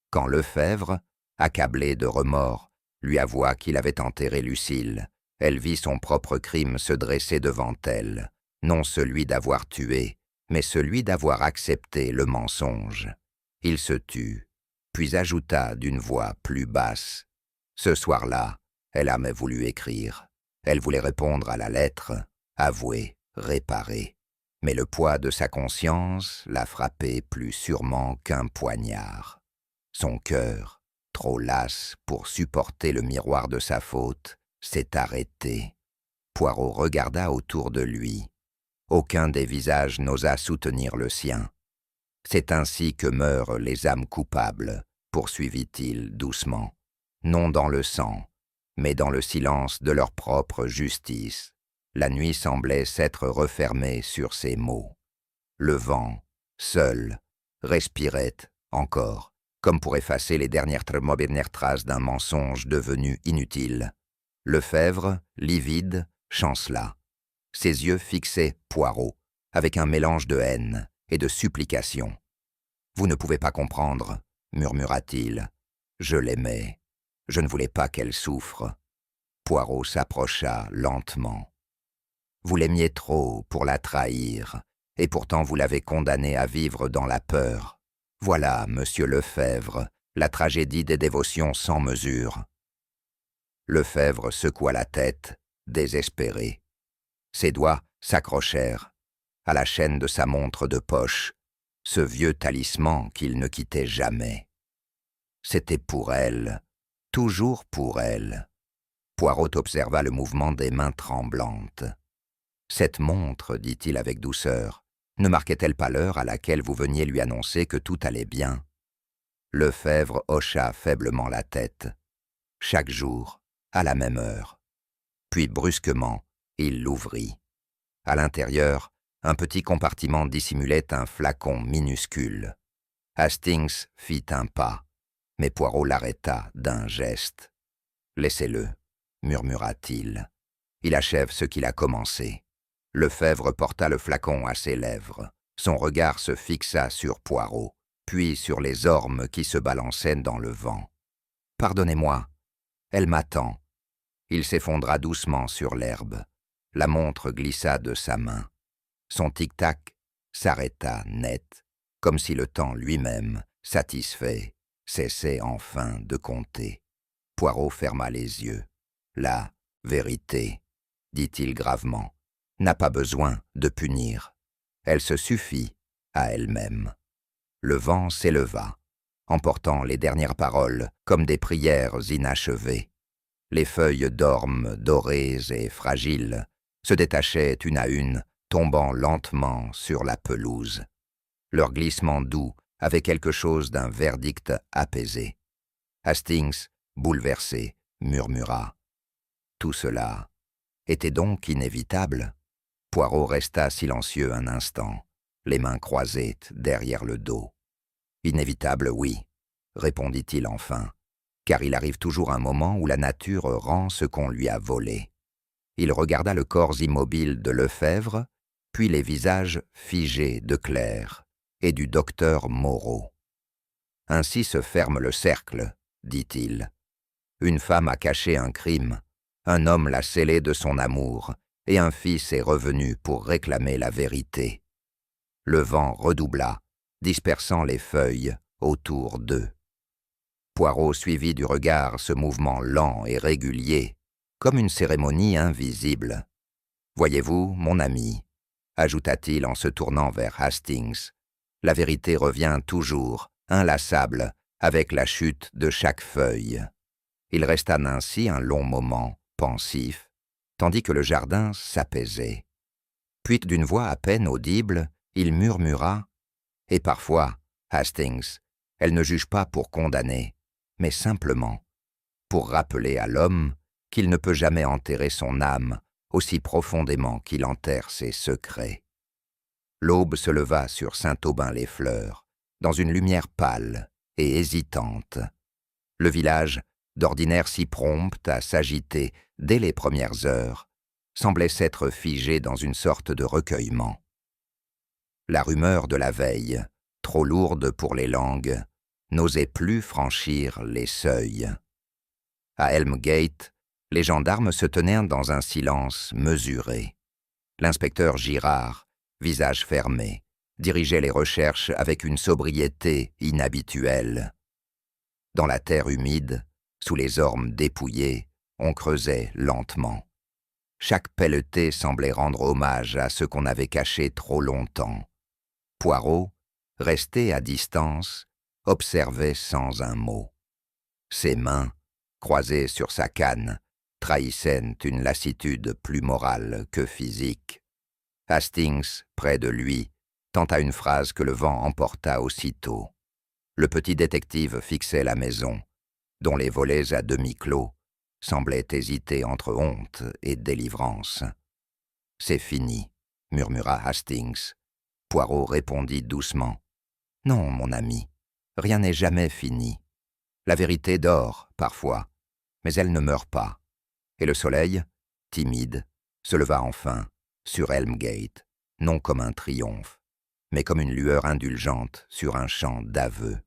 Quand Lefebvre, accablé de remords, lui avoua qu'il avait enterré Lucile, elle vit son propre crime se dresser devant elle, non celui d'avoir tué, mais celui d'avoir accepté le mensonge. Il se tut, puis ajouta d'une voix plus basse. Ce soir-là, elle avait voulu écrire. Elle voulait répondre à la lettre, avouer, réparer. Mais le poids de sa conscience l'a frappé plus sûrement qu'un poignard. Son cœur, trop las pour supporter le miroir de sa faute, s'est arrêté. Poirot regarda autour de lui. Aucun des visages n'osa soutenir le sien. « C'est ainsi que meurent les âmes coupables, » poursuivit-il doucement. « Non dans le sang, mais dans le silence de leur propre justice. » La nuit semblait s'être refermée sur ces mots. Le vent, seul, respirait encore, comme pour effacer les dernières traces d'un mensonge devenu inutile. Lefebvre, livide, chancela. Ses yeux fixaient Poirot, avec un mélange de haine et de supplication. « Vous ne pouvez pas comprendre, » murmura-t-il. « Je l'aimais. Je ne voulais pas qu'elle souffre. » Poirot s'approcha lentement. « Vous l'aimiez trop pour la trahir, et pourtant vous l'avez condamnée à vivre dans la peur. Voilà, monsieur Lefebvre, la tragédie des dévotions sans mesure. » Lefebvre secoua la tête, désespéré. Ses doigts s'accrochèrent à la chaîne de sa montre de poche, ce vieux talisman qu'il ne quittait jamais. C'était pour elle, toujours pour elle. Poirot observa le mouvement des mains tremblantes. « Cette montre, dit-il avec douceur, ne marquait-elle pas l'heure à laquelle vous veniez lui annoncer que tout allait bien ?» Lefebvre hocha faiblement la tête. « Chaque jour, à la même heure. » Puis brusquement, il l'ouvrit. À l'intérieur, un petit compartiment dissimulait un flacon minuscule. Hastings fit un pas, mais Poirot l'arrêta d'un geste. « Laissez-le, » murmura-t-il. « Il achève ce qu'il a commencé. » Lefebvre porta le flacon à ses lèvres. Son regard se fixa sur Poirot, puis sur les ormes qui se balançaient dans le vent. « Pardonnez-moi, elle m'attend. » Il s'effondra doucement sur l'herbe. La montre glissa de sa main. Son tic-tac s'arrêta net, comme si le temps lui-même, satisfait, cessait enfin de compter. Poirot ferma les yeux. « La vérité, » dit-il gravement, « n'a pas besoin de punir. Elle se suffit à elle-même. » Le vent s'éleva, emportant les dernières paroles comme des prières inachevées. Les feuilles d'orme dorées et fragiles se détachaient une à une, tombant lentement sur la pelouse. Leur glissement doux avait quelque chose d'un verdict apaisé. Hastings, bouleversé, murmura. Tout cela était donc inévitable. Poirot resta silencieux un instant, les mains croisées derrière le dos. Inévitable, oui, répondit-il enfin, car il arrive toujours un moment où la nature rend ce qu'on lui a volé. Il regarda le corps immobile de Lefebvre, puis les visages figés de Claire et du docteur Moreau. Ainsi se ferme le cercle, dit-il. Une femme a caché un crime, un homme l'a scellé de son amour, et un fils est revenu pour réclamer la vérité. Le vent redoubla, dispersant les feuilles autour d'eux. Poirot suivit du regard ce mouvement lent et régulier, comme une cérémonie invisible. « Voyez-vous, mon ami, » ajouta-t-il en se tournant vers Hastings, « la vérité revient toujours, inlassable, avec la chute de chaque feuille. » Il resta ainsi un long moment, pensif, tandis que le jardin s'apaisait. Puis d'une voix à peine audible, il murmura « Et parfois, Hastings, elle ne juge pas pour condamner, mais simplement pour rappeler à l'homme qu'il ne peut jamais enterrer son âme aussi profondément qu'il enterre ses secrets. » L'aube se leva sur Saint-Aubin-les-Fleurs, dans une lumière pâle et hésitante. Le village, d'ordinaire si prompt à s'agiter dès les premières heures, semblait s'être figé dans une sorte de recueillement. La rumeur de la veille, trop lourde pour les langues, n'osait plus franchir les seuils. À Elmgate, les gendarmes se tenaient dans un silence mesuré. L'inspecteur Girard, visage fermé, dirigeait les recherches avec une sobriété inhabituelle. Dans la terre humide, sous les ormes dépouillés, on creusait lentement. Chaque pelleté semblait rendre hommage à ce qu'on avait caché trop longtemps. Poirot, resté à distance, observait sans un mot. Ses mains, croisées sur sa canne, trahissaient une lassitude plus morale que physique. Hastings, près de lui, tenta une phrase que le vent emporta aussitôt. Le petit détective fixait la maison, dont les volets à demi clos semblaient hésiter entre honte et délivrance. « C'est fini, » murmura Hastings. Poirot répondit doucement. « Non, mon ami, rien n'est jamais fini. La vérité dort, parfois, mais elle ne meurt pas. » Et le soleil, timide, se leva enfin sur Elmgate, non comme un triomphe, mais comme une lueur indulgente sur un champ d'aveux.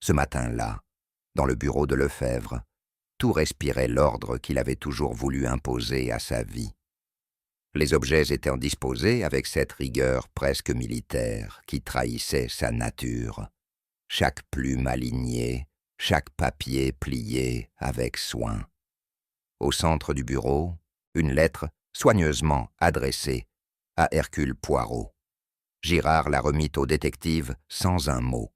Ce matin-là, dans le bureau de Lefebvre, tout respirait l'ordre qu'il avait toujours voulu imposer à sa vie. Les objets étaient disposés avec cette rigueur presque militaire qui trahissait sa nature. Chaque plume alignée, chaque papier plié avec soin. Au centre du bureau, une lettre soigneusement adressée à Hercule Poirot. Girard la remit au détective sans un mot.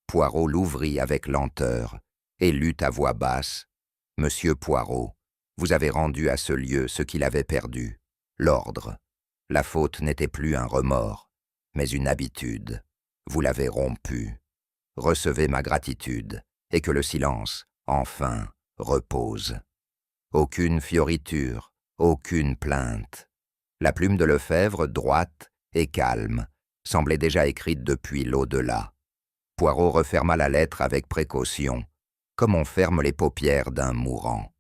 Poirot l'ouvrit avec lenteur et lut à voix basse « Monsieur Poirot, vous avez rendu à ce lieu ce qu'il avait perdu, l'ordre. La faute n'était plus un remords, mais une habitude. Vous l'avez rompue. Recevez ma gratitude et que le silence, enfin, repose. Aucune fioriture, aucune plainte. » La plume de Lefebvre, droite et calme, semblait déjà écrite depuis l'au-delà. Poirot referma la lettre avec précaution, comme on ferme les paupières d'un mourant.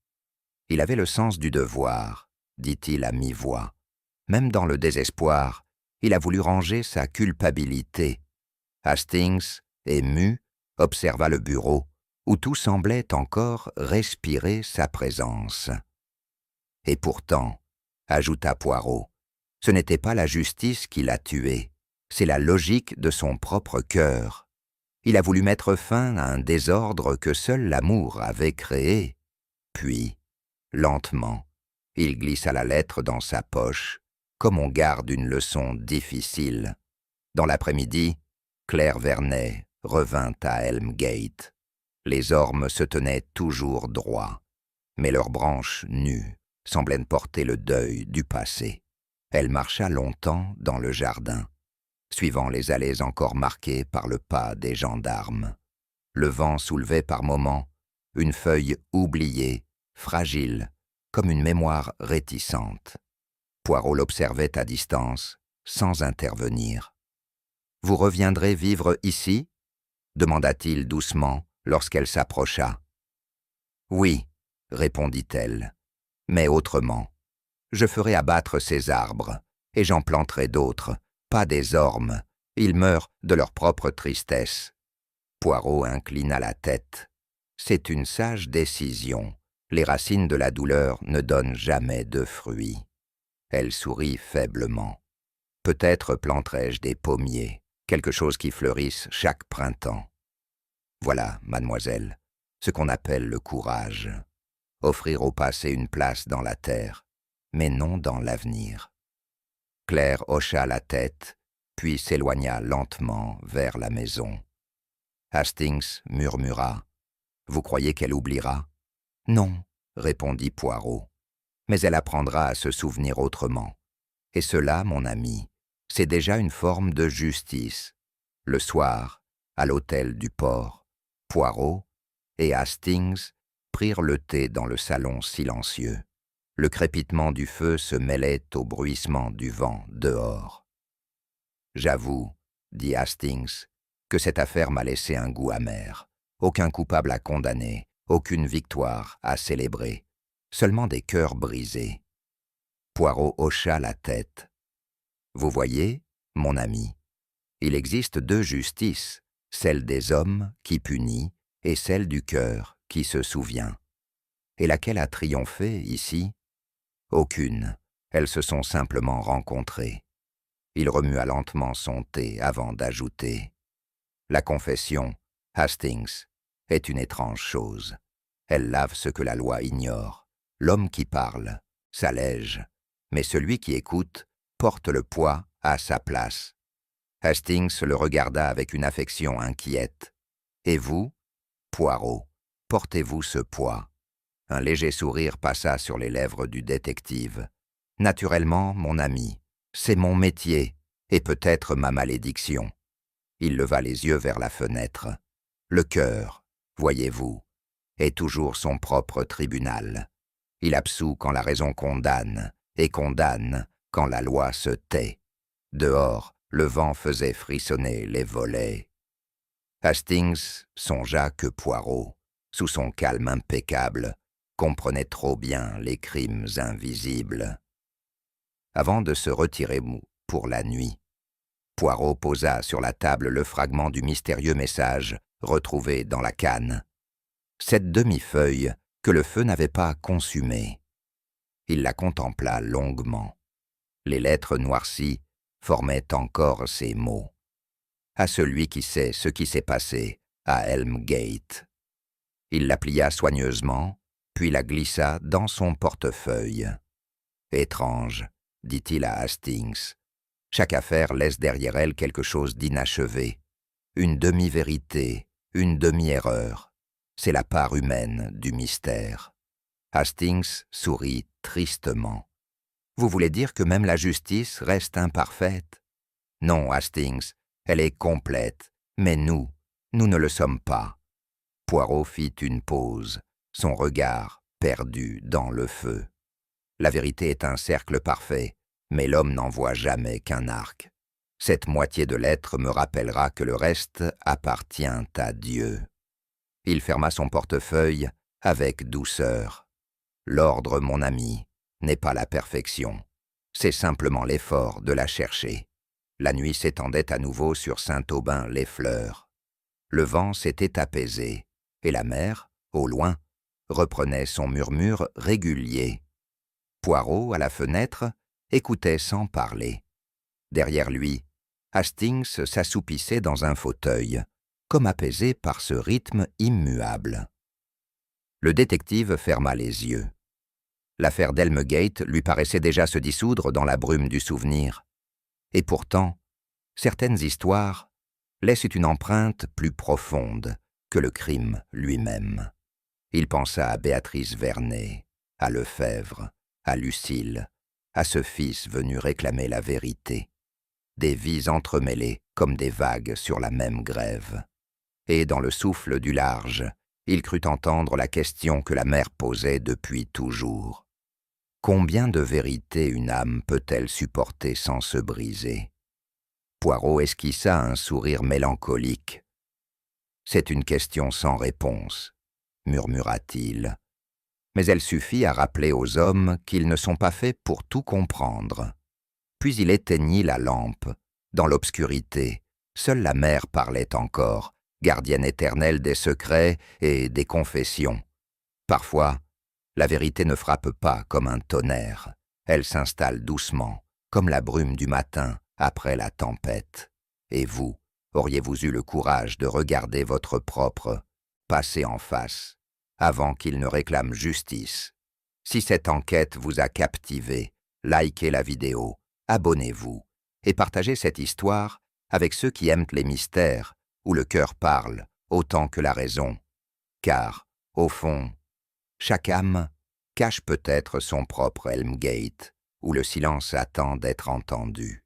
Il avait le sens du devoir, dit-il à mi-voix. Même dans le désespoir, il a voulu ranger sa culpabilité. Hastings, ému, observa le bureau, où tout semblait encore respirer sa présence. « Et pourtant, » ajouta Poirot, « ce n'était pas la justice qui l'a tué, c'est la logique de son propre cœur. Il a voulu mettre fin à un désordre que seul l'amour avait créé. Puis, lentement, il glissa la lettre dans sa poche, comme on garde une leçon difficile. Dans l'après-midi, Claire Vernet revint à Elmgate. Les ormes se tenaient toujours droits, mais leurs branches nues semblaient porter le deuil du passé. Elle marcha longtemps dans le jardin. suivant les allées encore marquées par le pas des gendarmes. Le vent soulevait par moments une feuille oubliée, fragile, comme une mémoire réticente. Poirot l'observait à distance, sans intervenir. « Vous reviendrez vivre ici » demanda-t-il doucement lorsqu'elle s'approcha. « Oui, » répondit-elle, « mais autrement. Je ferai abattre ces arbres, et j'en planterai d'autres, pas des ormes. Ils meurent de leur propre tristesse. » Poirot inclina la tête. « C'est une sage décision. Les racines de la douleur ne donnent jamais de fruits. » Elle sourit faiblement. « Peut-être planterai-je des pommiers, quelque chose qui fleurisse chaque printemps. » Voilà, mademoiselle, ce qu'on appelle le courage. Offrir au passé une place dans la terre, mais non dans l'avenir. Claire hocha la tête, puis s'éloigna lentement vers la maison. Hastings murmura. « Vous croyez qu'elle oubliera ?»« Non, » répondit Poirot. « Mais elle apprendra à se souvenir autrement. Et cela, mon ami, c'est déjà une forme de justice. » Le soir, à l'hôtel du port, Poirot et Hastings prirent le thé dans le salon silencieux. Le crépitement du feu se mêlait au bruissement du vent dehors. « J'avoue, » dit Hastings, « que cette affaire m'a laissé un goût amer. Aucun coupable à condamner, aucune victoire à célébrer, seulement des cœurs brisés. » Poirot hocha la tête. « Vous voyez, mon ami, il existe deux justices, celle des hommes qui punit et celle du cœur qui se souvient. Et laquelle a triomphé ici? Aucune, elles se sont simplement rencontrées. » Il remua lentement son thé avant d'ajouter. « La confession, Hastings, est une étrange chose. Elle lave ce que la loi ignore. L'homme qui parle s'allège, mais celui qui écoute porte le poids à sa place. » Hastings le regarda avec une affection inquiète. « Et vous, Poirot, portez-vous ce poids ?» Un léger sourire passa sur les lèvres du détective. « Naturellement, mon ami, c'est mon métier, et peut-être ma malédiction. » Il leva les yeux vers la fenêtre. « Le cœur, voyez-vous, est toujours son propre tribunal. Il absout quand la raison condamne, et condamne quand la loi se tait. Dehors, le vent faisait frissonner les volets. » Hastings songea que Poirot, sous son calme impeccable, comprenait trop bien les crimes invisibles. Avant de se retirer pour la nuit, Poirot posa sur la table le fragment du mystérieux message retrouvé dans la canne. Cette demi-feuille que le feu n'avait pas consumée. Il la contempla longuement. Les lettres noircies formaient encore ces mots. « À celui qui sait ce qui s'est passé à Elm Gate. » Il la plia soigneusement, puis la glissa dans son portefeuille. « Étrange, » dit-il à Hastings. « Chaque affaire laisse derrière elle quelque chose d'inachevé. Une demi-vérité, une demi-erreur. C'est la part humaine du mystère. » Hastings sourit tristement. « Vous voulez dire que même la justice reste imparfaite? » « Non, Hastings, elle est complète, mais nous ne le sommes pas. » Poirot fit une pause, son regard perdu dans le feu. « La vérité est un cercle parfait, mais l'homme n'en voit jamais qu'un arc. Cette moitié de l'être me rappellera que le reste appartient à Dieu. » Il ferma son portefeuille avec douceur. « L'ordre, mon ami, n'est pas la perfection. C'est simplement l'effort de la chercher. » La nuit s'étendait à nouveau sur Saint-Aubin-les-Fleurs. Le vent s'était apaisé, et la mer, au loin, reprenait son murmure régulier. Poirot, à la fenêtre, écoutait sans parler. Derrière lui, Hastings s'assoupissait dans un fauteuil, comme apaisé par ce rythme immuable. Le détective ferma les yeux. L'affaire d'Elmgate lui paraissait déjà se dissoudre dans la brume du souvenir. Et pourtant, certaines histoires laissent une empreinte plus profonde que le crime lui-même. Il pensa à Béatrice Vernet, à Lefebvre, à Lucile, à ce fils venu réclamer la vérité. des vies entremêlées comme des vagues sur la même grève. Et dans le souffle du large, il crut entendre la question que la mer posait depuis toujours. Combien de vérités une âme peut-elle supporter sans se briser? Poirot esquissa un sourire mélancolique. « C'est une question sans réponse, » murmura-t-il. « Mais elle suffit à rappeler aux hommes qu'ils ne sont pas faits pour tout comprendre. » Puis il éteignit la lampe. Dans l'obscurité, seule la mer parlait encore, gardienne éternelle des secrets et des confessions. Parfois, la vérité ne frappe pas comme un tonnerre. Elle s'installe doucement, comme la brume du matin après la tempête. Et vous, auriez-vous eu le courage de regarder votre propre passé en face, avant qu'il ne réclame justice? Si cette enquête vous a captivé, likez la vidéo, abonnez-vous et partagez cette histoire avec ceux qui aiment les mystères, où le cœur parle autant que la raison. Car, au fond, chaque âme cache peut-être son propre Helmgate, où le silence attend d'être entendu.